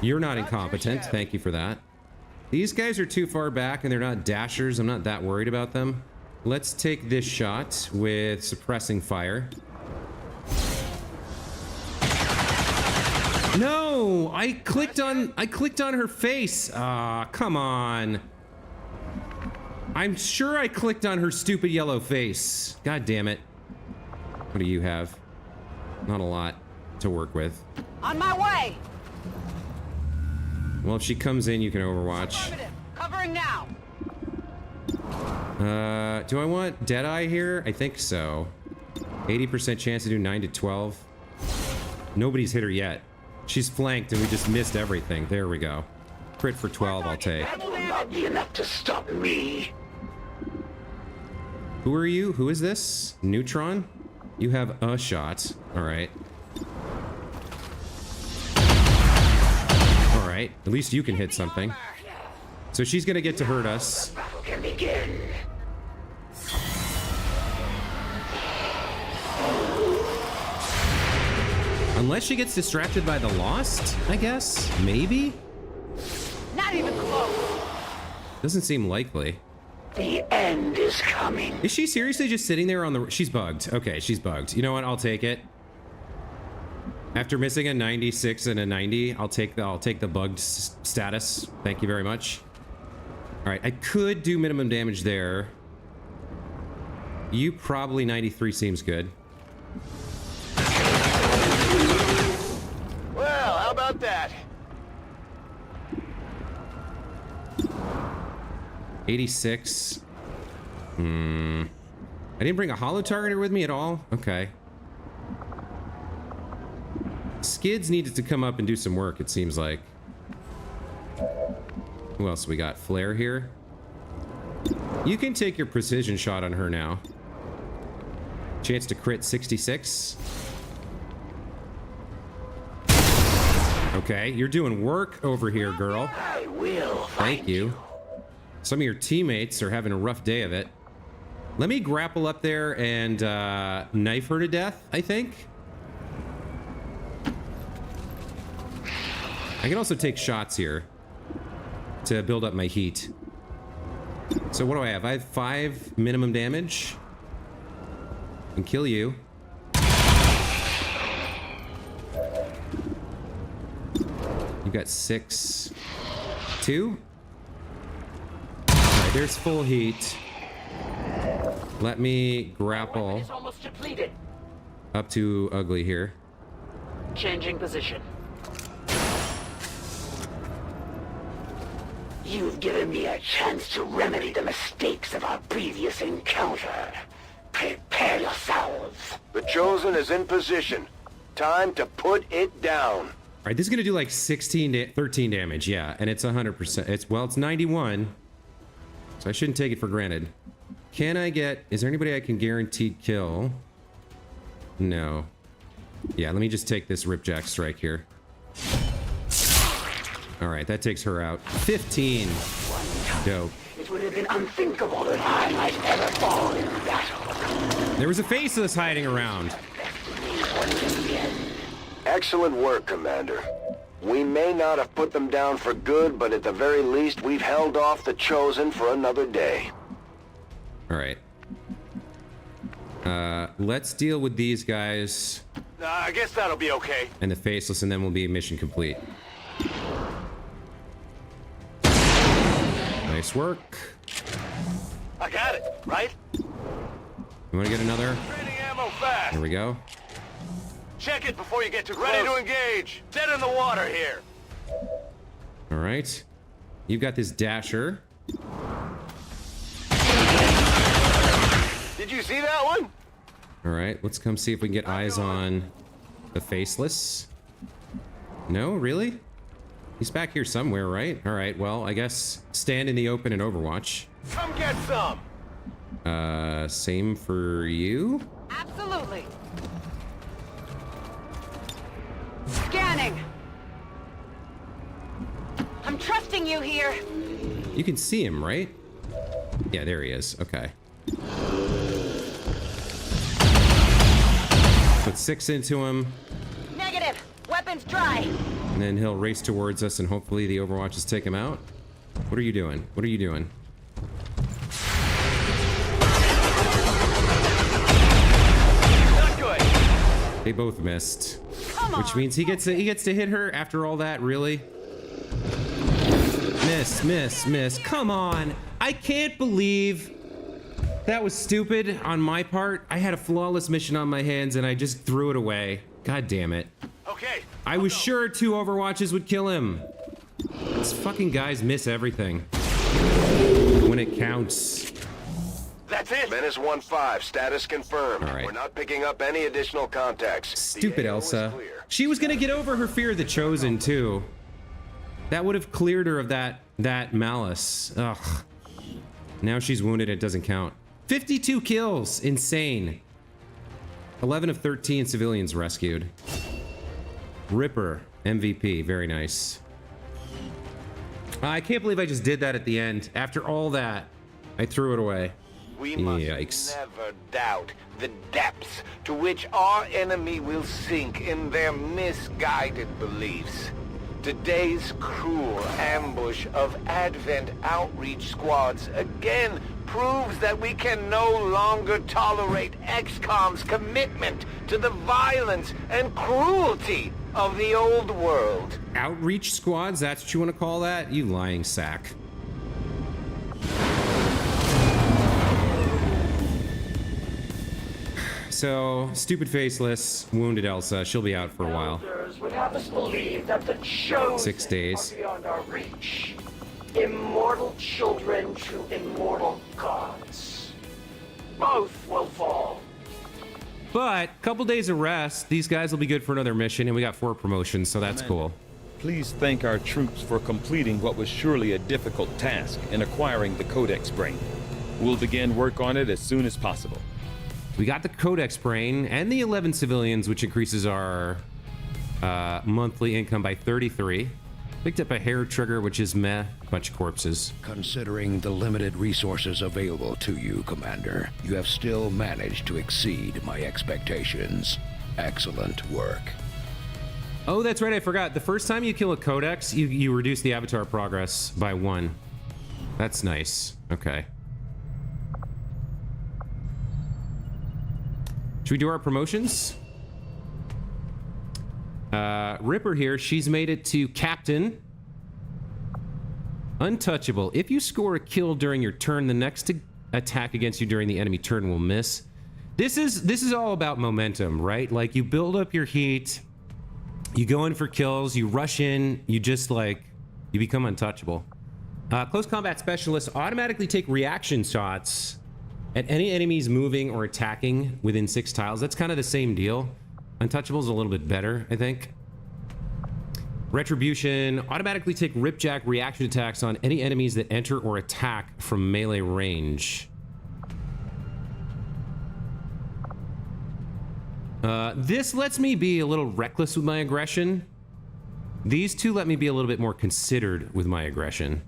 You're not incompetent. Thank you for that. These guys are too far back and they're not dashers. I'm not that worried about them. Let's take this shot with suppressing fire. No! I clicked on her face. Ah, come on. I'm sure I clicked on her stupid yellow face. God damn it. What do you have? Not a lot to work with. On my way! Well, if she comes in, you can overwatch. Affirmative. Covering now. Do I want Deadeye here? I think so. 80% chance to do 9 to 12. Nobody's hit her yet. She's flanked and we just missed everything. There we go. Crit for 12, I'll take. That will not be enough to stop me. Who are you? Who is this? Neutron? You have a shot. All right. All right. At least you can hit something. So she's gonna get to hurt us. Battle can begin. Unless she gets distracted by the Lost, I guess? Maybe? Not even close. Doesn't seem likely. The end is coming. Is she seriously just sitting there on the... She's bugged. Okay, she's bugged. You know what? I'll take it. After missing a 96 and a 90, I'll take the bugged status. Thank you very much. All right, I could do minimum damage there. You probably 93 seems good. Well, how about that? 86. I didn't bring a holo targeter with me at all? Okay. Skids needed to come up and do some work, it seems like. Who else we got? Flare here. You can take your precision shot on her now. Chance to crit 66. Okay, you're doing work over here, girl. I will Thank you. Some of your teammates are having a rough day of it. Let me grapple up there and knife her to death, I think. I can also take shots here to build up my heat. So what do I have? I have 5 minimum damage. And kill you. You got 6. 2. Alright, there's full heat. Let me grapple It's almost depleted. up to Ugly here. Changing position. You've given me a chance to remedy the mistakes of our previous encounter. Prepare yourselves. The Chosen is in position. Time to put it down. All right, this is gonna do like 13 damage, yeah, and it's 100%. It's 91, so I shouldn't take it for granted. Can I get? Is there anybody I can guaranteed kill? No. Yeah, let me just take this Ripjack strike here. All right, that takes her out. 15. Dope. It would have been unthinkable that I might ever fall in battle. There was a faceless hiding around. Excellent work, Commander. We may not have put them down for good, but at the very least, we've held off the Chosen for another day. All right. Let's deal with these guys. I guess that'll be okay. And the faceless, and then we'll be mission complete. Nice work. I got it, right? You want to get another? Training ammo fast. There we go. Check it before you get too close. Ready to engage. Dead in the water here. All right. You've got this dasher. Did you see that one? All right, let's come see if we can get eyes on the faceless. No, really? He's back here somewhere, right? All right, well, I guess stand in the open and Overwatch. Come get some. Same for you? Absolutely. Scanning. I'm trusting you here. You can see him, right? Yeah, there he is. Okay. Put 6 into him. Negative. Weapons dry. And then he'll race towards us, and hopefully the Overwatches take him out. What are you doing? What are you doing? Not good. They both missed. Come on. Which means he gets to hit her after all that, really? Miss, miss, miss. Come on. I can't believe that was stupid on my part. I had a flawless mission on my hands and I just threw it away. God damn it. Okay. I was sure 2 Overwatches would kill him. These fucking guys miss everything when it counts. That's it. Menace 1-5. Status confirmed. All right. We're not picking up any additional contacts. Stupid The AO is Elsa. clear. She was gonna get over her fear of the Chosen too. That would have cleared her of that malice. Ugh. Now she's wounded, it doesn't count. 52 kills, insane. 11 of 13 civilians rescued. Ripper, MVP, very nice. I can't believe I just did that at the end. After all that, I threw it away. We must Yikes. never doubt the depths to which our enemy will sink in their misguided beliefs. Today's cruel ambush of Advent outreach squads again proves that we can no longer tolerate XCOM's commitment to the violence and cruelty of the old world. Outreach squads, that's what you want to call that? You lying sack. So, stupid faceless, wounded Elsa. She'll be out for a while. Elders would have us believe that the Chosen 6 days. are beyond our reach. Immortal children to immortal gods. Both will fall. But, couple days of rest, these guys will be good for another mission, and we got 4 promotions, so that's cool. Please thank our troops for completing what was surely a difficult task in acquiring the Codex Brain. We'll begin work on it as soon as possible. We got the Codex Brain and the 11 civilians, which increases our monthly income by 33. Picked up a hair trigger, which is meh, bunch of corpses. Considering the limited resources available to you, Commander, you have still managed to exceed my expectations. Excellent work. Oh, that's right, I forgot. The first time you kill a Codex, you reduce the Avatar progress by 1. That's nice. Okay. Should we do our promotions? Ripper here, she's made it to Captain. Untouchable. If you score a kill during your turn, the next attack against you during the enemy turn will miss. This is all about momentum, right? Like, you build up your heat, you go in for kills, you rush in, you just like, you become untouchable. Close combat specialists automatically take reaction shots At any enemies moving or attacking within 6 tiles, that's kind of the same deal. Untouchable's a little bit better, I think. Retribution, automatically take Ripjack reaction attacks on any enemies that enter or attack from melee range. This lets me be a little reckless with my aggression. These two let me be a little bit more considered with my aggression.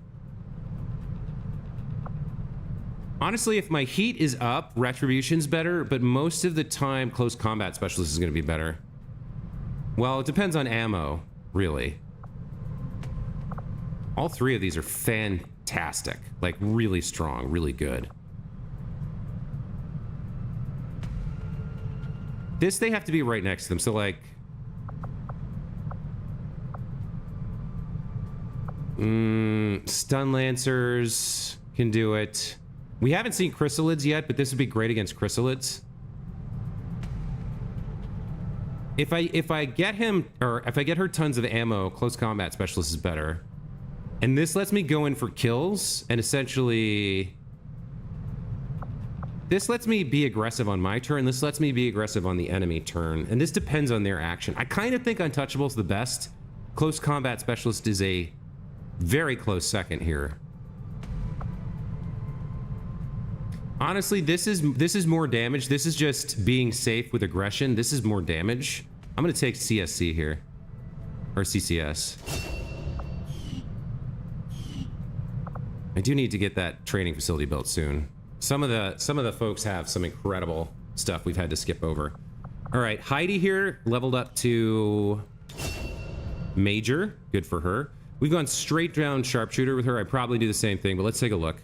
Honestly, if my heat is up, Retribution's better, but most of the time, Close Combat Specialist is going to be better. Well, it depends on ammo, really. All 3 of these are fantastic. Like, really strong, really good. This, they have to be right next to them, so like... Stun Lancers can do it. We haven't seen Chrysalids yet, but this would be great against Chrysalids. If I get him, or if I get her tons of ammo, Close Combat Specialist is better. And this lets me go in for kills, and essentially... This lets me be aggressive on my turn, this lets me be aggressive on the enemy turn, and this depends on their action. I kind of think Untouchable's the best. Close Combat Specialist is a very close second here. Honestly, this is more damage. This is just being safe with aggression. This is more damage. I'm gonna take CSC here. Or CCS. I do need to get that training facility built soon. Some of the folks have some incredible stuff we've had to skip over. All right, Heidi here leveled up to Major. Good for her. We've gone straight down Sharpshooter with her. I probably do the same thing, but let's take a look.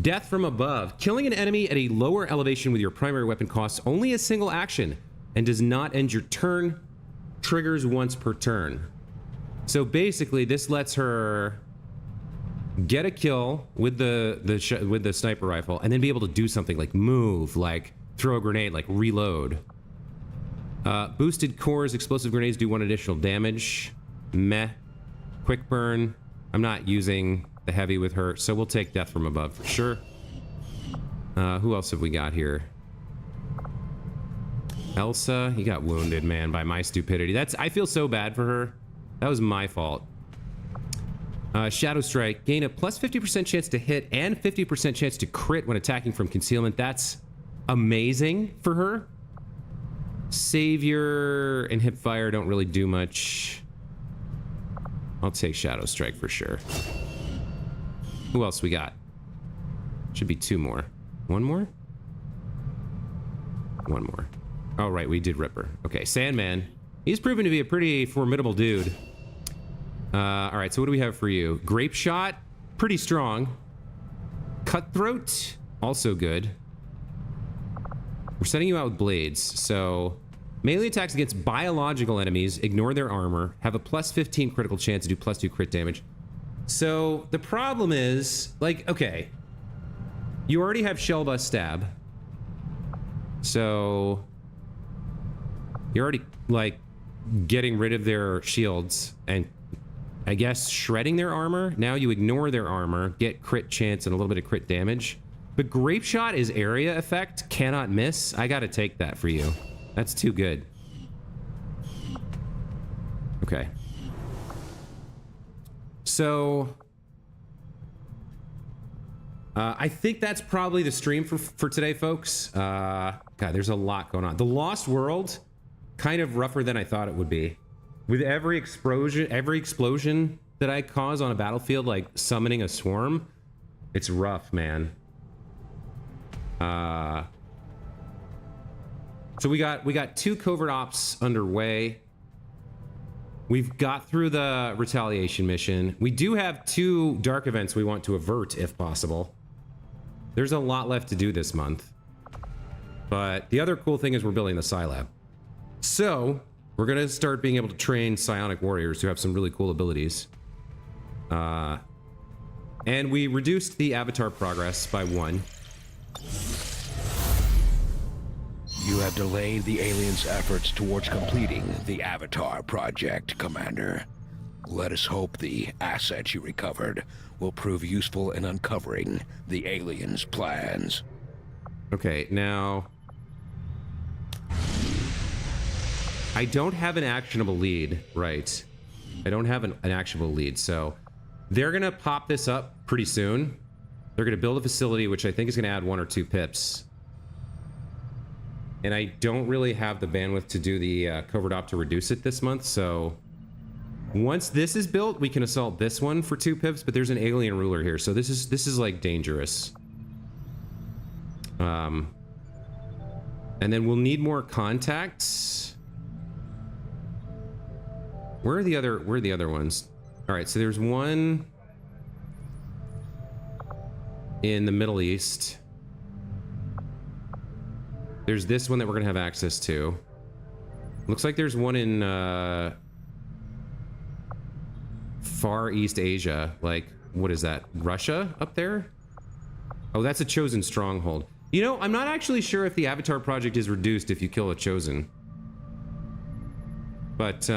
Death from above. Killing an enemy at a lower elevation with your primary weapon costs only a single action and does not end your turn. Triggers once per turn. So basically, this lets her get a kill with the sniper rifle and then be able to do something like move, like throw a grenade, like reload. Boosted cores, explosive grenades do 1 additional damage. Meh. Quick burn. I'm not using the heavy with her, so we'll take Death from Above for sure. Who else have we got here? Elsa, he got wounded, man, by my stupidity. I feel so bad for her. That was my fault. Shadow Strike, gain a plus 50% chance to hit and 50% chance to crit when attacking from concealment. That's amazing for her. Savior and Hipfire don't really do much. I'll take Shadow Strike for sure. Who else we got? Should be 2 more. 1 more? 1 more. Oh, right, we did Ripper. Okay, Sandman. He's proven to be a pretty formidable dude. All right, so what do we have for you? Grape Shot, pretty strong. Cutthroat, also good. We're setting you out with blades, so melee attacks against biological enemies, ignore their armor, have a plus 15 critical chance to do plus 2 crit damage. So the problem is, like, okay, you already have Shell Bust Stab, so you're already like getting rid of their shields and I guess shredding their armor. Now you ignore their armor, get crit chance and a little bit of crit damage. But Grape Shot is area effect, cannot miss. I gotta take that for you. That's too good. Okay. So I think that's probably the stream for today, folks. God, there's a lot going on. The Lost World, kind of rougher than I thought it would be. With every explosion that I cause on a battlefield, like summoning a swarm, it's rough, man. So we got 2 covert ops underway. We've got through the retaliation mission. We do have 2 dark events we want to avert if possible. There's a lot left to do this month. But the other cool thing is we're building the Psi Lab. So we're gonna start being able to train psionic warriors who have some really cool abilities. And we reduced the avatar progress by 1. You have delayed the aliens' efforts towards completing the Avatar project, Commander. Let us hope the assets you recovered will prove useful in uncovering the aliens' plans. Okay, now... I don't have an actionable lead, right. I don't have an actionable lead, so... They're going to pop this up pretty soon. They're going to build a facility, which I think is going to add 1 or 2 pips. And I don't really have the bandwidth to do the covert op to reduce it this month, so... Once this is built, we can assault this one for 2 pips, but there's an alien ruler here, so this is like dangerous. And then we'll need more contacts. Where are the other ones? All right, so there's one in the Middle East. There's this one that we're gonna have access to. Looks like there's one in Far East Asia. Like, what is that? Russia up there? Oh, that's a chosen stronghold. You know, I'm not actually sure if the Avatar project is reduced if you kill a chosen. But,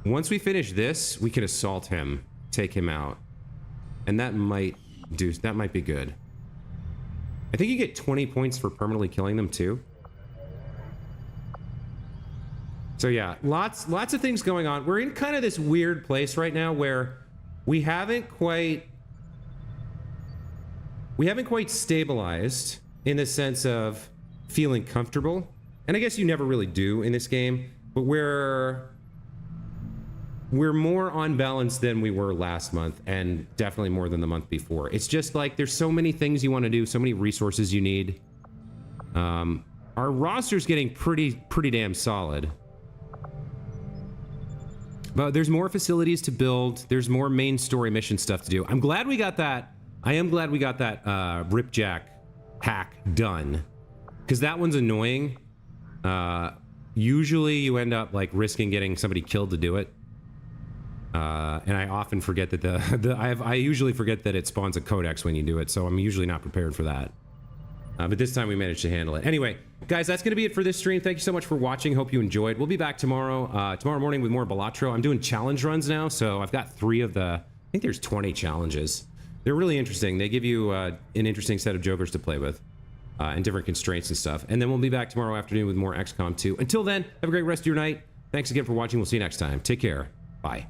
once we finish this, we can assault him, take him out. And that might be good. I think you get 20 points for permanently killing them too. So yeah, lots of things going on. We're in kind of this weird place right now where we haven't quite stabilized in the sense of feeling comfortable. And I guess you never really do in this game, but we're more on balance than we were last month, and definitely more than the month before. It's just like there's so many things you want to do, so many resources you need. Our roster's getting pretty damn solid. But there's more facilities to build. There's more main story mission stuff to do. I'm glad we got that. I am glad we got that Ripjack hack done, because that one's annoying. Usually you end up like risking getting somebody killed to do it. And I often forget that I usually forget that it spawns a codex when you do it, so I'm usually not prepared for that. But this time we managed to handle it. Anyway, guys, that's going to be it for this stream. Thank you so much for watching. Hope you enjoyed. We'll be back tomorrow morning with more Balatro. I'm doing challenge runs now, so I've got 3 of I think there's 20 challenges. They're really interesting. They give you an interesting set of jokers to play with and different constraints and stuff. And then we'll be back tomorrow afternoon with more XCOM 2. Until then, have a great rest of your night. Thanks again for watching. We'll see you next time. Take care. Bye.